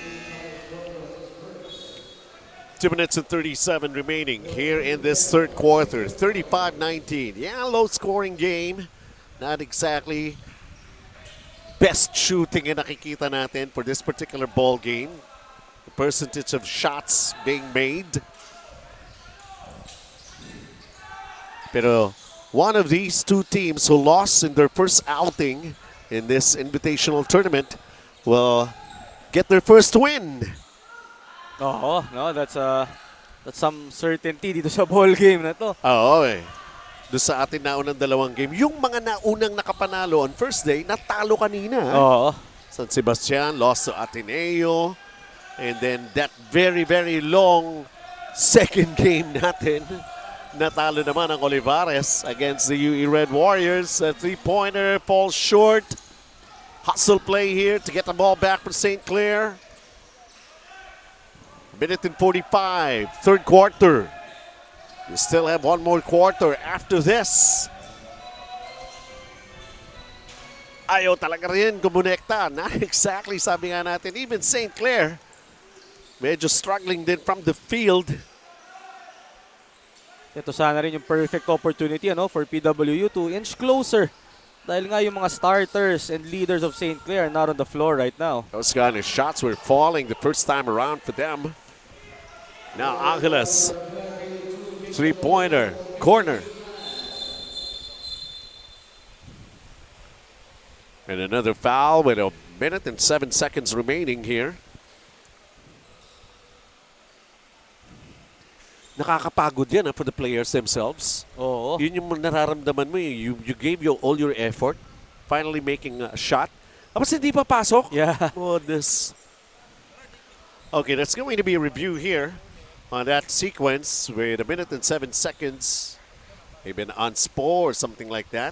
Speaker 1: 2 minutes and 37 remaining here in this third quarter. 35-19. Yeah, low-scoring game. Not exactly best shooting na nakikita natin for this particular ball game. The percentage of shots being made. Pero one of these two teams who lost in their first outing in this invitational tournament will get their first win.
Speaker 2: Oh, no, that's some certainty dito sa ball game na to.
Speaker 1: Oo eh. Doon sa atin naunang dalawang game. Yung mga naunang nakapanalo on first day, natalo kanina.
Speaker 2: Oo.
Speaker 1: San Sebastian lost to Ateneo. And then that very, very long second game natin, natalo naman ang Olivares against the UE Red Warriors. A three-pointer falls short. Hustle play here to get the ball back for St. Clair. Minute and 45, third quarter. We still have one more quarter after this. Ayaw talaga rin kumonekta. Not exactly, sabi nga natin. Even St. Clair, medyo struggling din from the field.
Speaker 2: Ito sana rin yung perfect opportunity for PWU to inch closer. Dahil nga yung mga starters and leaders of St. Clair are not on the floor right now.
Speaker 1: Those kind of shots were falling the first time around for them. Now Angeles, three-pointer, corner. And another foul with a minute and 7 seconds remaining here. Nakakapagod yan for the players themselves.
Speaker 2: Oo.
Speaker 1: Yun yung nararamdaman mo. You gave all your effort, finally making a shot. Tapos hindi pa pasok?
Speaker 2: Yeah.
Speaker 1: Oh, this. Okay, that's going to be a review here on that sequence with a minute and 7 seconds. Maybe an unspo or something like that.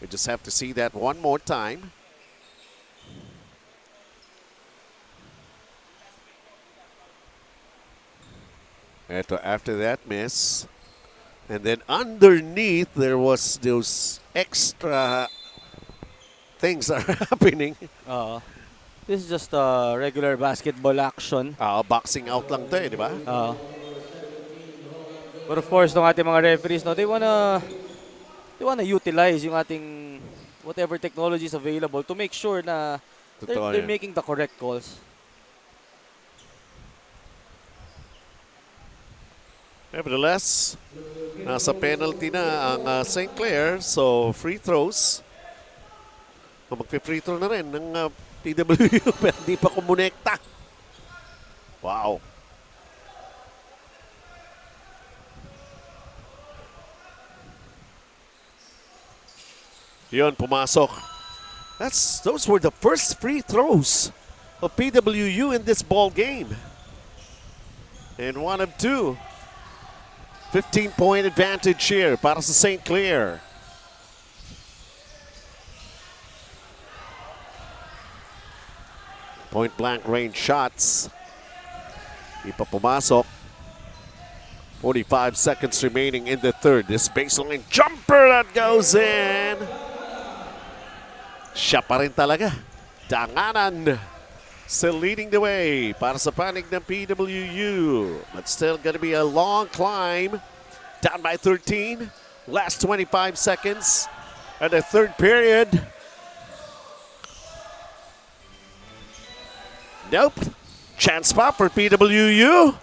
Speaker 1: We just have to see that one more time. After that miss. And then underneath, there was those extra things are happening.
Speaker 2: This is just a regular basketball action.
Speaker 1: Boxing out lang to di ba?
Speaker 2: But of course, ng ating mga referees, no, they wanna utilize yung ating whatever technology is available to make sure na
Speaker 1: Totoo
Speaker 2: they're
Speaker 1: yan.
Speaker 2: making the correct calls.
Speaker 1: Nevertheless, nasa penalty na ang St. Clair. So, free throws. Magpe-free throw na rin ng PWU pero hindi pa kumonekta. Wow. Yun, pumasok. Those were the first free throws of PWU in this ball game. And one of two. 15-point advantage here para sa St. Clair. Point blank range shots. Di pa pumasok. 45 seconds remaining in the third. This baseline jumper that goes in. Siya pa rin talaga. Danganan. Still leading the way para sa panig ng PWU. But still going to be a long climb. Down by 13. Last 25 seconds. And the third period. Nope. Chance spot for PWU.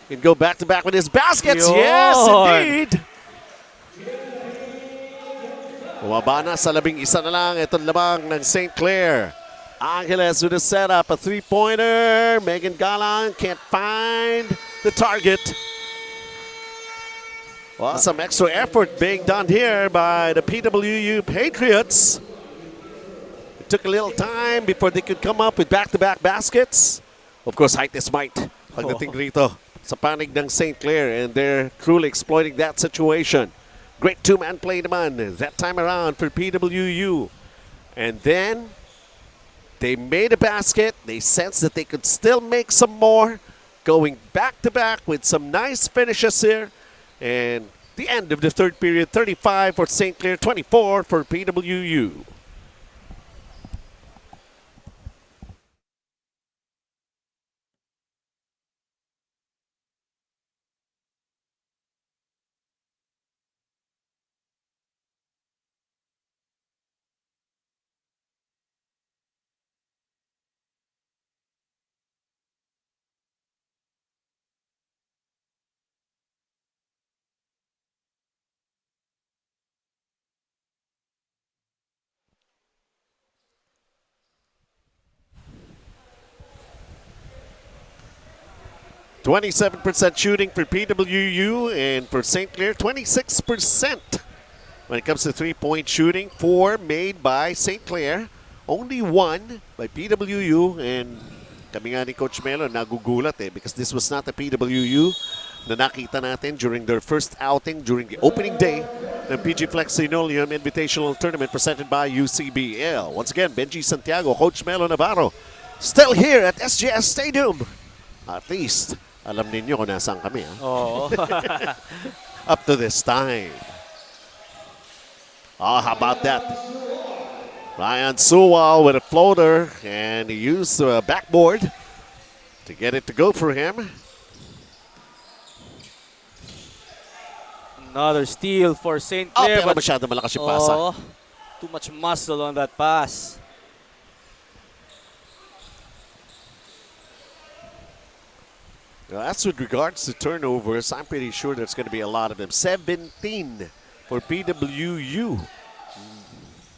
Speaker 1: Can go back to back with his baskets.
Speaker 2: Yun.
Speaker 1: Yes, indeed. Bumaba na sa 11 na lang. Itong lamang ng St. Clair. Angeles with a setup, a three-pointer. Megan Galang can't find the target. Well, some extra effort being done here by the PWU Patriots. It took a little time before they could come up with back-to-back baskets. Of course, height is might. Pagdating rito sa panig ng St. Clair, and they're truly exploiting that situation. Great two-man play naman that time around for PWU. And then they made a basket. They sensed that they could still make some more. Going back-to-back with some nice finishes here. And the end of the third period, 35 for St. Clair, 24 for PWU. %27 shooting for PWU, and for St. Clair, 26%. When it comes to three-point shooting, 4 made by St. Clair, only 1 by PWU, and kami nga ni Coach Melo nagugulat because this was not the PWU na nakita natin during their first outing during the opening day ng PG Flex Linoleum Invitational Tournament presented by UCBL. Once again, Benji Santiago, Coach Melo Navarro, still here at SGS Stadium. At least, alam ninyo kung nasaan kami.
Speaker 2: Oo.
Speaker 1: Up to this time. Oh, how about that? Ryan Sewell with a floater, and he used the backboard to get it to go for him.
Speaker 2: Another steal for St.
Speaker 1: Oh,
Speaker 2: Clair.
Speaker 1: pero masyado malakas yung pasa.
Speaker 2: Oh, too much muscle on that pass.
Speaker 1: That's with regards to turnovers. I'm pretty sure there's going to be a lot of them. 17 for PWU.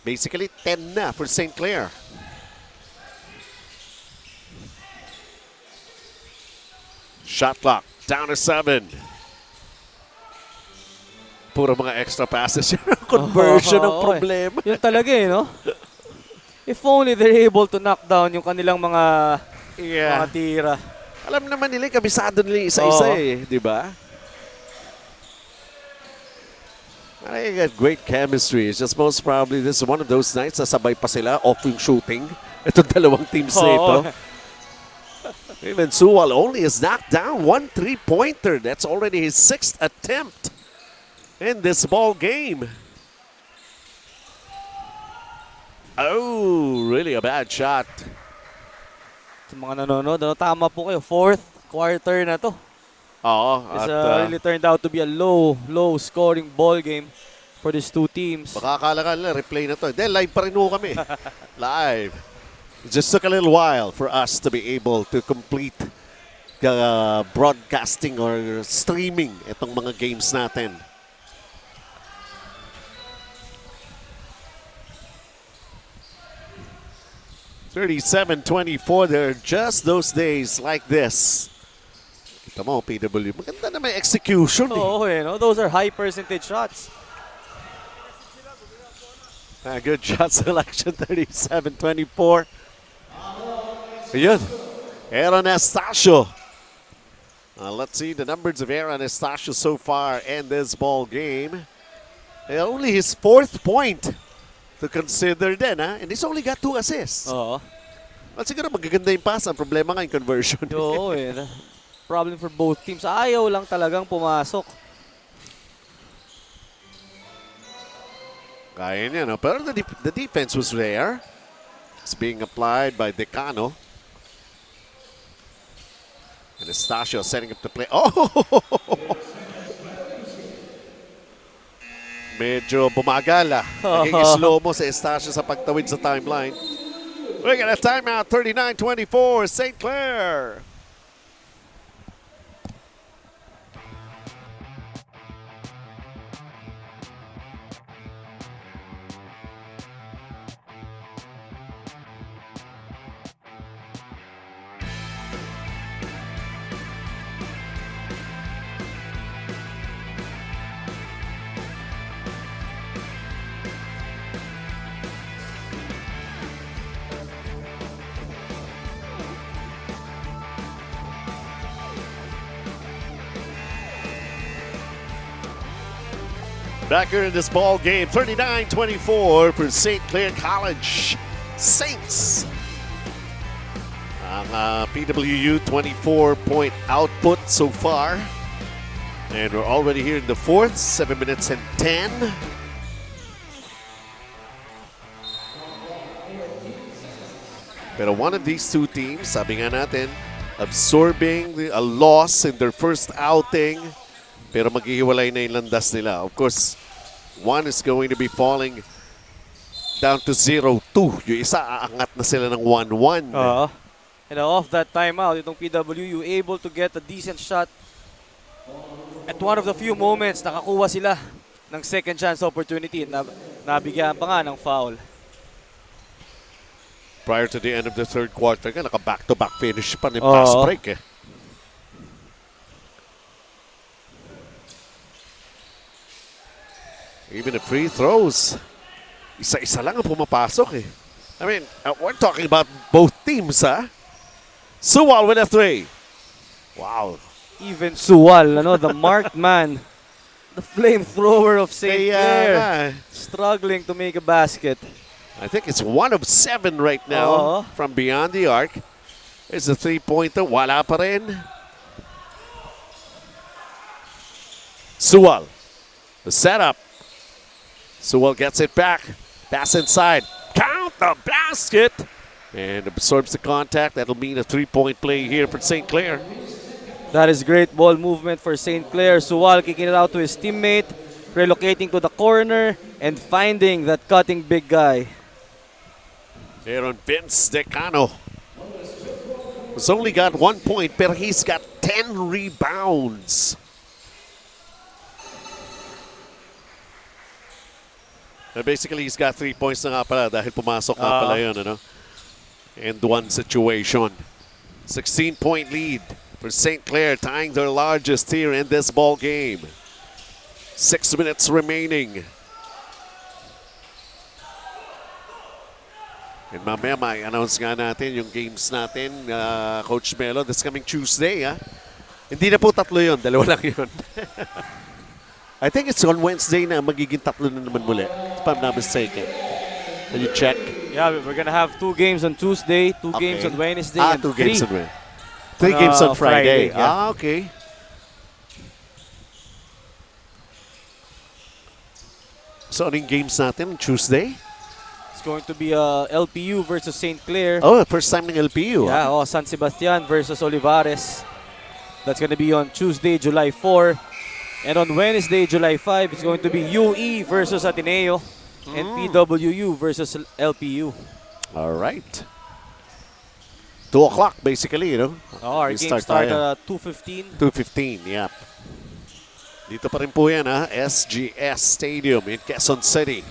Speaker 1: Basically, 10 na for St. Clair. Shot clock down to 7. Puro mga extra passes. Conversion ang problema.
Speaker 2: Yun talaga no? If only they're able to knock down yung kanilang mga tira.
Speaker 1: Alam naman nila, kabisado nila isa-isa di ba? I got great chemistry. It's just most probably this is one of those nights na sabay pa sila off yung shooting. Itong dalawang teams na ito. Even Sewell only is knocked down 1 3-pointer. That's already his 6th attempt in this ball game. Oh, really a bad shot.
Speaker 2: Sa mga nanonood, tama po kayo. 4th quarter na to.
Speaker 1: Oo.
Speaker 2: It's
Speaker 1: At
Speaker 2: really turned out to be a low scoring ball game for these two teams.
Speaker 1: baka akala ka nila, replay na to. Then live pa rin ho kami. Live. It just took a little while for us to be able to complete broadcasting or streaming itong mga games natin. $37-24. They're just those days like this. Kita mo, PWU. Maganda na may execution.
Speaker 2: Oh, no? Those are high percentage shots.
Speaker 1: Good shot selection, 37-24. Ayun, Aaron Anastasio. Let's see the numbers of Aaron Anastasio so far in this ball game. Only his 4th point to consider din, ha? And he's only got 2 assists.
Speaker 2: Oo.
Speaker 1: Well, siguro magaganda yung pass. Ang problema nga yung conversion.
Speaker 2: Oo, problem for both teams. Ayaw lang talagang pumasok.
Speaker 1: Kaya niya, no? Pero the defense was there. It's being applied by Decano. Anastasio setting up the play. Oh! Medyo bumagala. Naging slow mo si Anastasio sa pagtawid sa timeline. We got a timeout, 39-24, St. Clair. Back here in this ball game, 39-24 for St. Clair College Saints. Ang PWU 24-point output so far. And we're already here in the 4th, 7 minutes and 10. Pero one of these two teams, sabi nga natin, absorbing a loss in their first outing. Pero maghihiwalay na yung landas nila. Of course, one is going to be falling down to 0-2. Yung isa, aangat na sila ng 1-1.
Speaker 2: And off that timeout, itong PWU able to get a decent shot. At one of the few moments, nakakuha sila ng second chance opportunity. Nabigyan pa nga ng foul.
Speaker 1: Prior to the end of the 3rd quarter, naka-back-to-back finish pa ng fast break. Even the free throws, isa-isa lang ang pumapasok. I mean, we're talking about both teams, ha? Suwal with a 3. Wow.
Speaker 2: Even Suwal, the marked man, the flamethrower of St. Clair, struggling to make a basket.
Speaker 1: I think it's 1 of 7 right now from beyond the arc. It's a 3-pointer. Wala pa rin. Suwal, the setup. Sewell gets it back. Pass inside. Count the basket. And absorbs the contact. That'll mean a 3-point play here for St. Clair.
Speaker 2: That is great ball movement for St. Clair. Suwal kicking it out to his teammate. Relocating to the corner. And finding that cutting big guy.
Speaker 1: Aaron Vince Decano has only got 1 point, but he's got 10 rebounds. Basically, he's got 3 points na nga pala dahil pumasok nga pala yun, And 1 situation. 16-point lead for St. Clair, tying their largest here in this ball game. 6 minutes remaining. And mamaya announce nga natin yung games natin, Coach Melo, this coming Tuesday. Hindi na po 3 yun, 2 lang yun. I think it's on Wednesday na magiging 3 na naman muli, if I'm not mistaken. Can you check?
Speaker 2: Yeah, we're gonna have 2 games on Tuesday, 2 games on Wednesday, and
Speaker 1: 2
Speaker 2: 3
Speaker 1: games on Wednesday. 3 games on Friday. Okay. So, anong games natin on Tuesday?
Speaker 2: It's going to be LPU versus St. Clair.
Speaker 1: Oh, first time ng LPU.
Speaker 2: Yeah, San Sebastian versus Olivares. That's going to be on Tuesday, July 4. And on Wednesday, July 5, it's going to be UE versus Ateneo and PWU versus LPU.
Speaker 1: All right. 2 o'clock basically, you know.
Speaker 2: Oh, our game start at 2:15.
Speaker 1: 2:15, yep. Dito pa rin po yan, ha? SGS Stadium in Quezon City.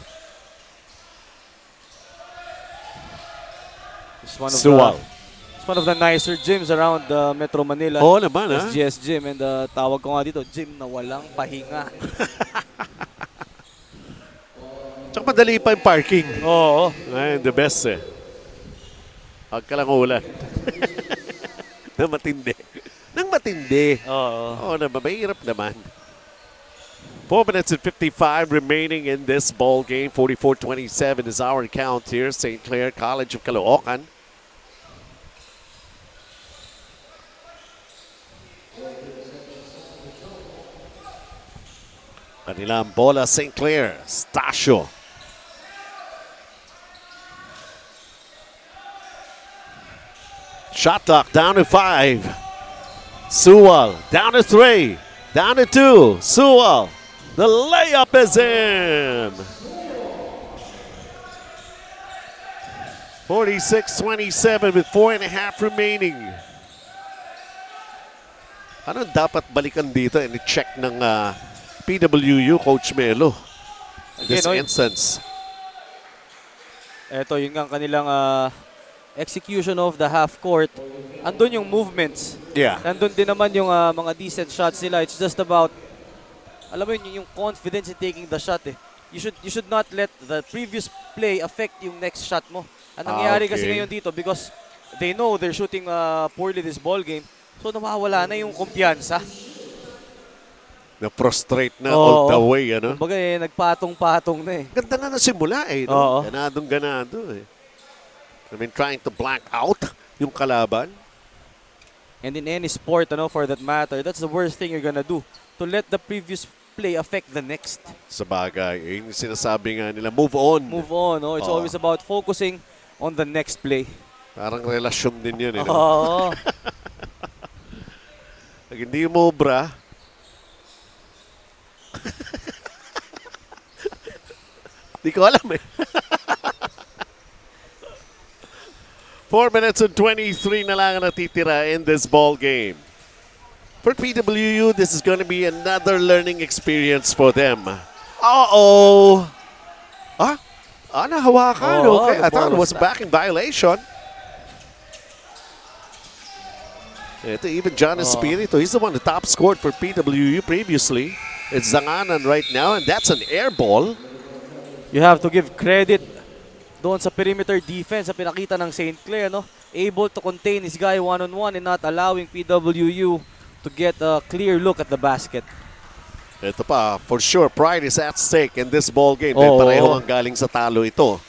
Speaker 2: It's one of
Speaker 1: Suwal.
Speaker 2: it's one of the nicer gyms around Metro Manila.
Speaker 1: Oo naman, ha?
Speaker 2: SGS gym, and tawag ko nga dito, gym na walang pahinga.
Speaker 1: Tsaka madali pa yung parking.
Speaker 2: Oo.
Speaker 1: Ay, the best eh. Huwag ka lang ulan. Nang matindi. Nang matindi.
Speaker 2: Oo.
Speaker 1: Oo naman, mahirap naman. 4 minutes and 55 remaining in this ball game. 44-27 is our count here. St. Clair College of Caloocan. Kanilang bola, St. Clair. Stasio. Shot clock down to 5. Sewell down to 3. Down to 2. Sewell. The layup is in. 46-27 with 4.5 remaining. Ano dapat balikan dito and i-check ng PWU Coach Melo? This instance.
Speaker 2: Ito yung ang kanilang execution of the half court. Andun yung movements.
Speaker 1: Yeah.
Speaker 2: Andun din naman yung mga decent shots nila. It's just about, alam mo yun, yung confidence in taking the shot eh. You should not let the previous play affect yung next shot mo. Ang nangyayari kasi ngayon dito, because they know they're shooting poorly this ball game, so nawawala na yung kumpiyansa.
Speaker 1: Na-frustrate na all the way, ano?
Speaker 2: Kumbaga nagpatong-patong na eh.
Speaker 1: Ganda na nasimula eh, no? Ganadong-ganado eh. I mean, trying to blank out yung kalaban.
Speaker 2: And in any sport, for that matter, that's the worst thing you're gonna do. To let the previous play affect the next.
Speaker 1: Sa bagay, yung sinasabi nga nila, move on.
Speaker 2: Move on, no? It's always about focusing on the next play.
Speaker 1: Parang relasyon din yun, eh.
Speaker 2: Oo.
Speaker 1: Pag hindi mo obra, di ko alam eh. 4 minutes and 23 na lang ang natitira in this ball game. For PWU, this is going to be another learning experience for them. Uh-oh! Nahawakan. Okay, I thought it was back in violation. Ito, even John Espirito, he's the one who top scored for PWU previously. It's Zanganan right now, and that's an air ball.
Speaker 2: You have to give credit doon sa perimeter defense sa pinakita ng St. Clair, no? Able to contain his guy one-on-one and not allowing PWU to get a clear look at the basket.
Speaker 1: Ito pa, for sure, pride is at stake in this ball game. Dahil pareho ang galing sa talo ito.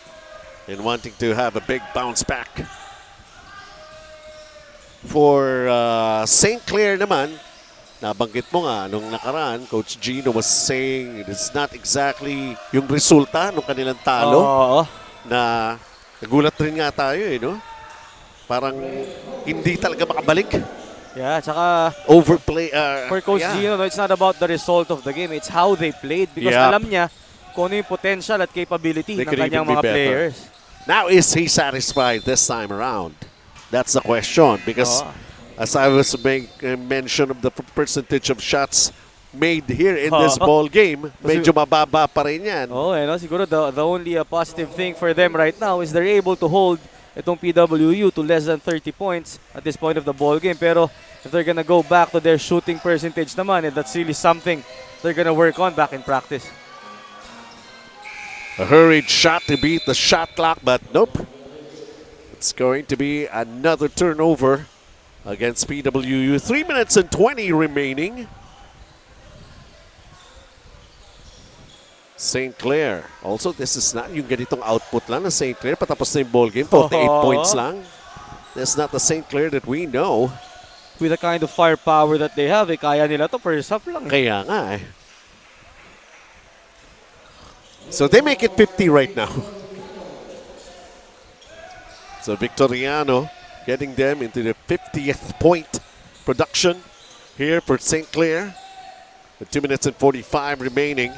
Speaker 1: And wanting to have a big bounce back. For St. Clair naman, nabanggit mo nga, nung nakaraan, Coach Gino was saying it is not exactly yung resulta ng kanilang talo. Na nagulat rin nga tayo eh, no? Parang hindi talaga makabalik.
Speaker 2: Yeah, tsaka
Speaker 1: overplay.
Speaker 2: For Coach Gino, it's not about the result of the game. It's how they played. Because alam niya kung ano yung potential at capability ng kanyang mga players.
Speaker 1: Now, is he satisfied this time around? That's the question. Because as I was making mention of the percentage of shots made here in this ball game, medyo mababa pa rin yan.
Speaker 2: Siguro the only positive thing for them right now is they're able to hold itong PWU to less than 30 points at this point of the ball game. Pero if they're gonna go back to their shooting percentage naman, that's really something they're gonna work on back in practice.
Speaker 1: A hurried shot to beat the shot clock, but nope. It's going to be another turnover against PWU. 3 minutes and 20 remaining. St. Clair. Also, this is not yung ganitong output lang ng St. Clair. Patapos na yung ball game. 48 points lang. That's not the St. Clair that we know.
Speaker 2: With the kind of firepower that they have, kaya nila to first half lang.
Speaker 1: Kaya nga eh. So they make it 50 right now. So Victoriano getting them into the 50th point production here for St. Clair. With 2 minutes and 45 remaining.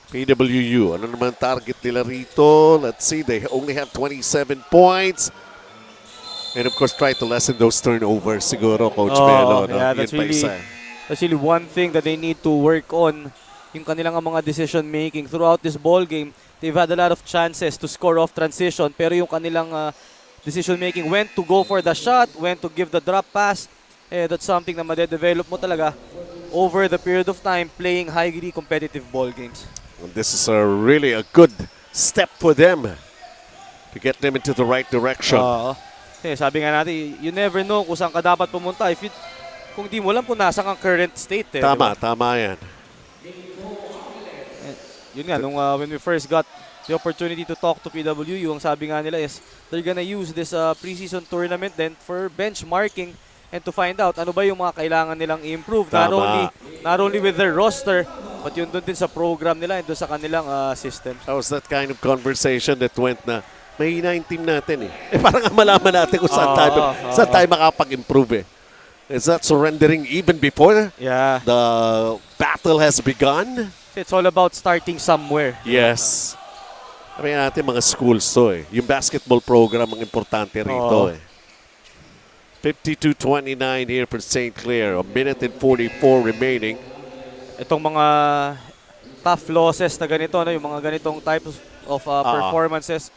Speaker 1: PWU, ano naman target nila rito? Let's see, they only have 27 points. And of course, try to lessen those turnovers siguro, Coach Melo. No?
Speaker 2: Yeah,
Speaker 1: Yun
Speaker 2: that's really one thing that they need to work on. Yung kanilang mga decision making throughout this ball game. They've had a lot of chances to score off transition, pero yung kanilang decision making, when to go for the shot, when to give the drop pass, that's something na madedevelop mo talaga over the period of time playing highly competitive ball games.
Speaker 1: And this is really a good step for them to get them into the right direction.
Speaker 2: Sabi nga natin, you never know kung saan ka dapat pumunta kung di mo alam kung nasa kang current state.
Speaker 1: Tama,
Speaker 2: diba?
Speaker 1: tama yan.
Speaker 2: Yun nga, when we first got the opportunity to talk to PWU, ang sabi nga nila is they're gonna use this preseason tournament then for benchmarking and to find out ano ba yung mga kailangan nilang i-improve. Not only with their roster, but yun doon din sa program nila and doon sa kanilang system.
Speaker 1: That was that kind of conversation that went na may hina yung team natin eh. Parang malaman natin kung saan tayo makapag-improve eh. Is that surrendering even before the battle has begun?
Speaker 2: It's all about starting somewhere.
Speaker 1: Yes. Sabi natin mga schools to eh. Yung basketball program ang importante rito eh. 52-29 here for St. Clair. 1 minute and 44 remaining.
Speaker 2: Itong mga tough losses na ganito, yung mga ganitong types of performances,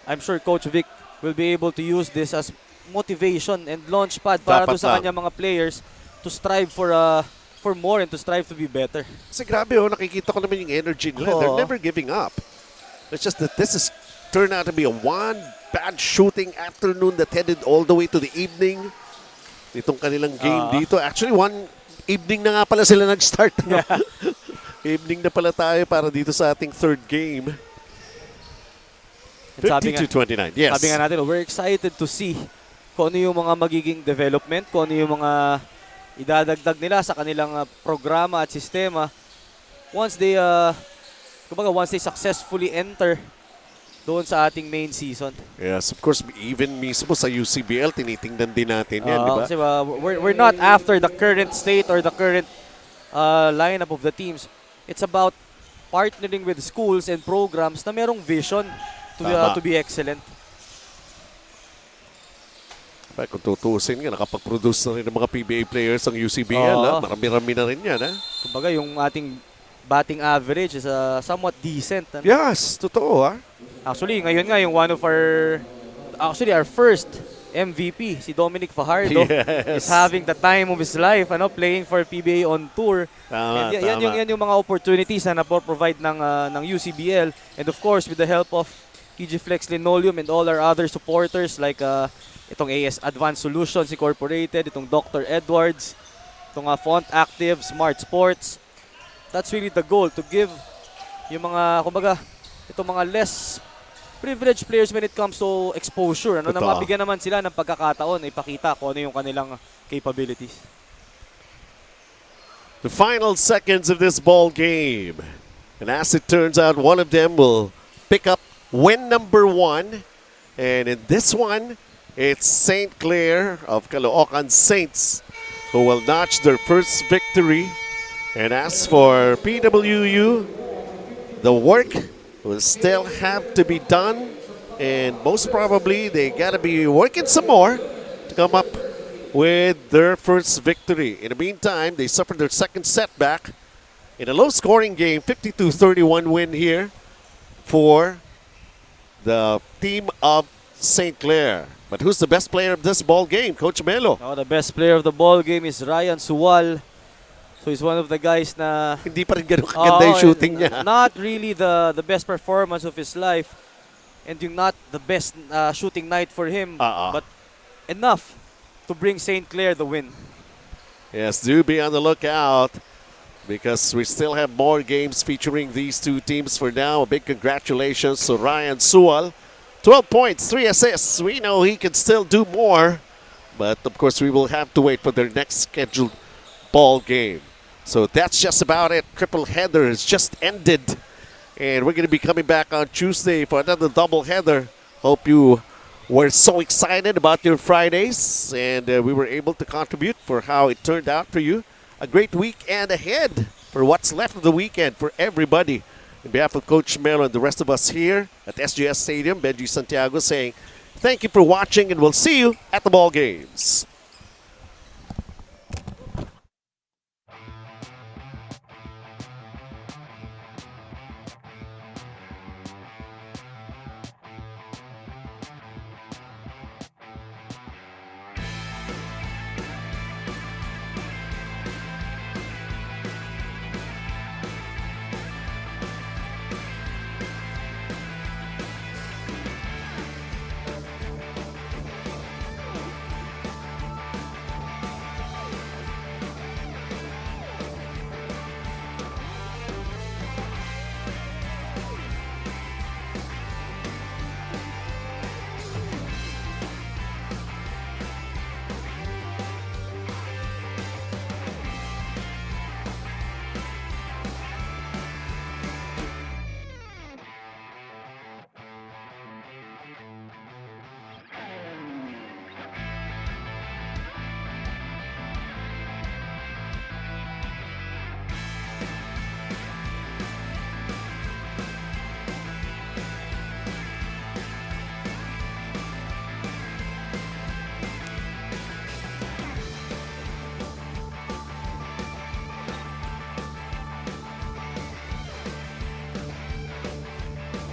Speaker 2: I'm sure Coach Vic will be able to use this as motivation and launchpad para doon sa kanya mga players to strive for more and to strive to be better.
Speaker 1: Kasi grabe nakikita ko naman yung energy nila. They're never giving up. It's just that this is turned out to be a one bad shooting afternoon that headed all the way to the evening. Itong kanilang game dito. Actually, one evening na nga pala sila nag-start. No? Evening na pala tayo para dito sa ating third game. 52-29. Yes.
Speaker 2: Sabi nga natin, we're excited to see kung ano yung mga magiging development, kung ano yung mga idadagdag nila sa kanilang programa at sistema once they successfully enter doon sa ating main season.
Speaker 1: Yes, of course, even mismo sa UCBL, tinitingnan din natin yan, di ba?
Speaker 2: Kasi we're not after the current state or the current lineup of the teams. It's about partnering with schools and programs na merong vision to be excellent.
Speaker 1: Kung tutusin nga, nakapag-produce na rin ng mga PBA players ang UCBL. Marami-rami na rin yan.
Speaker 2: Kumbaga, yung ating batting average is somewhat decent.
Speaker 1: Yes, totoo.
Speaker 2: Actually, ngayon nga, yung our first MVP, si Dominic Fajardo, is having the time of his life, playing for PBA on tour. Yan yung mga opportunities na napoprovide ng UCBL. And of course, with the help of PG Flex Linoleum and all our other supporters like itong AS Advanced Solutions Incorporated, itong Dr. Edwards, itong Font Active, Smart Sports. That's really the goal, to give yung mga, kumbaga, itong mga less privileged players when it comes to exposure. Na mabigyan naman sila ng pagkakataon na ipakita kung ano yung kanilang capabilities.
Speaker 1: The final seconds of this ball game. And as it turns out, one of them will pick up win number 1. And in this one, it's St. Clair of Caloocan Saints who will notch their first victory. And as for PWU, the work will still have to be done. And most probably, they got to be working some more to come up with their first victory. In the meantime, they suffered their second setback in a low-scoring game, 52-31 win here for the team of St. Clair. But who's the best player of this ball game, Coach Melo?
Speaker 2: The best player of the ball game is Ryan Suwal. So he's one of the guys na
Speaker 1: hindi pa rin ganun kaganda yung shooting niya.
Speaker 2: Not really the best performance of his life, and yung not the best shooting night for him, but enough to bring St. Clair the win.
Speaker 1: Yes, do be on the lookout because we still have more games featuring these two teams. For now, a big congratulations to Ryan Suwal. 12 points, 3 assists. We know he can still do more, but of course we will have to wait for their next scheduled ball game. So that's just about it. Triple header has just ended. And we're going to be coming back on Tuesday for another double header. Hope you We're so excited about your Fridays, and we were able to contribute for how it turned out for you. A great weekend ahead for what's left of the weekend for everybody. On behalf of Coach Melo and the rest of us here at SGS Stadium, Benji Santiago saying thank you for watching, and we'll see you at the ball games.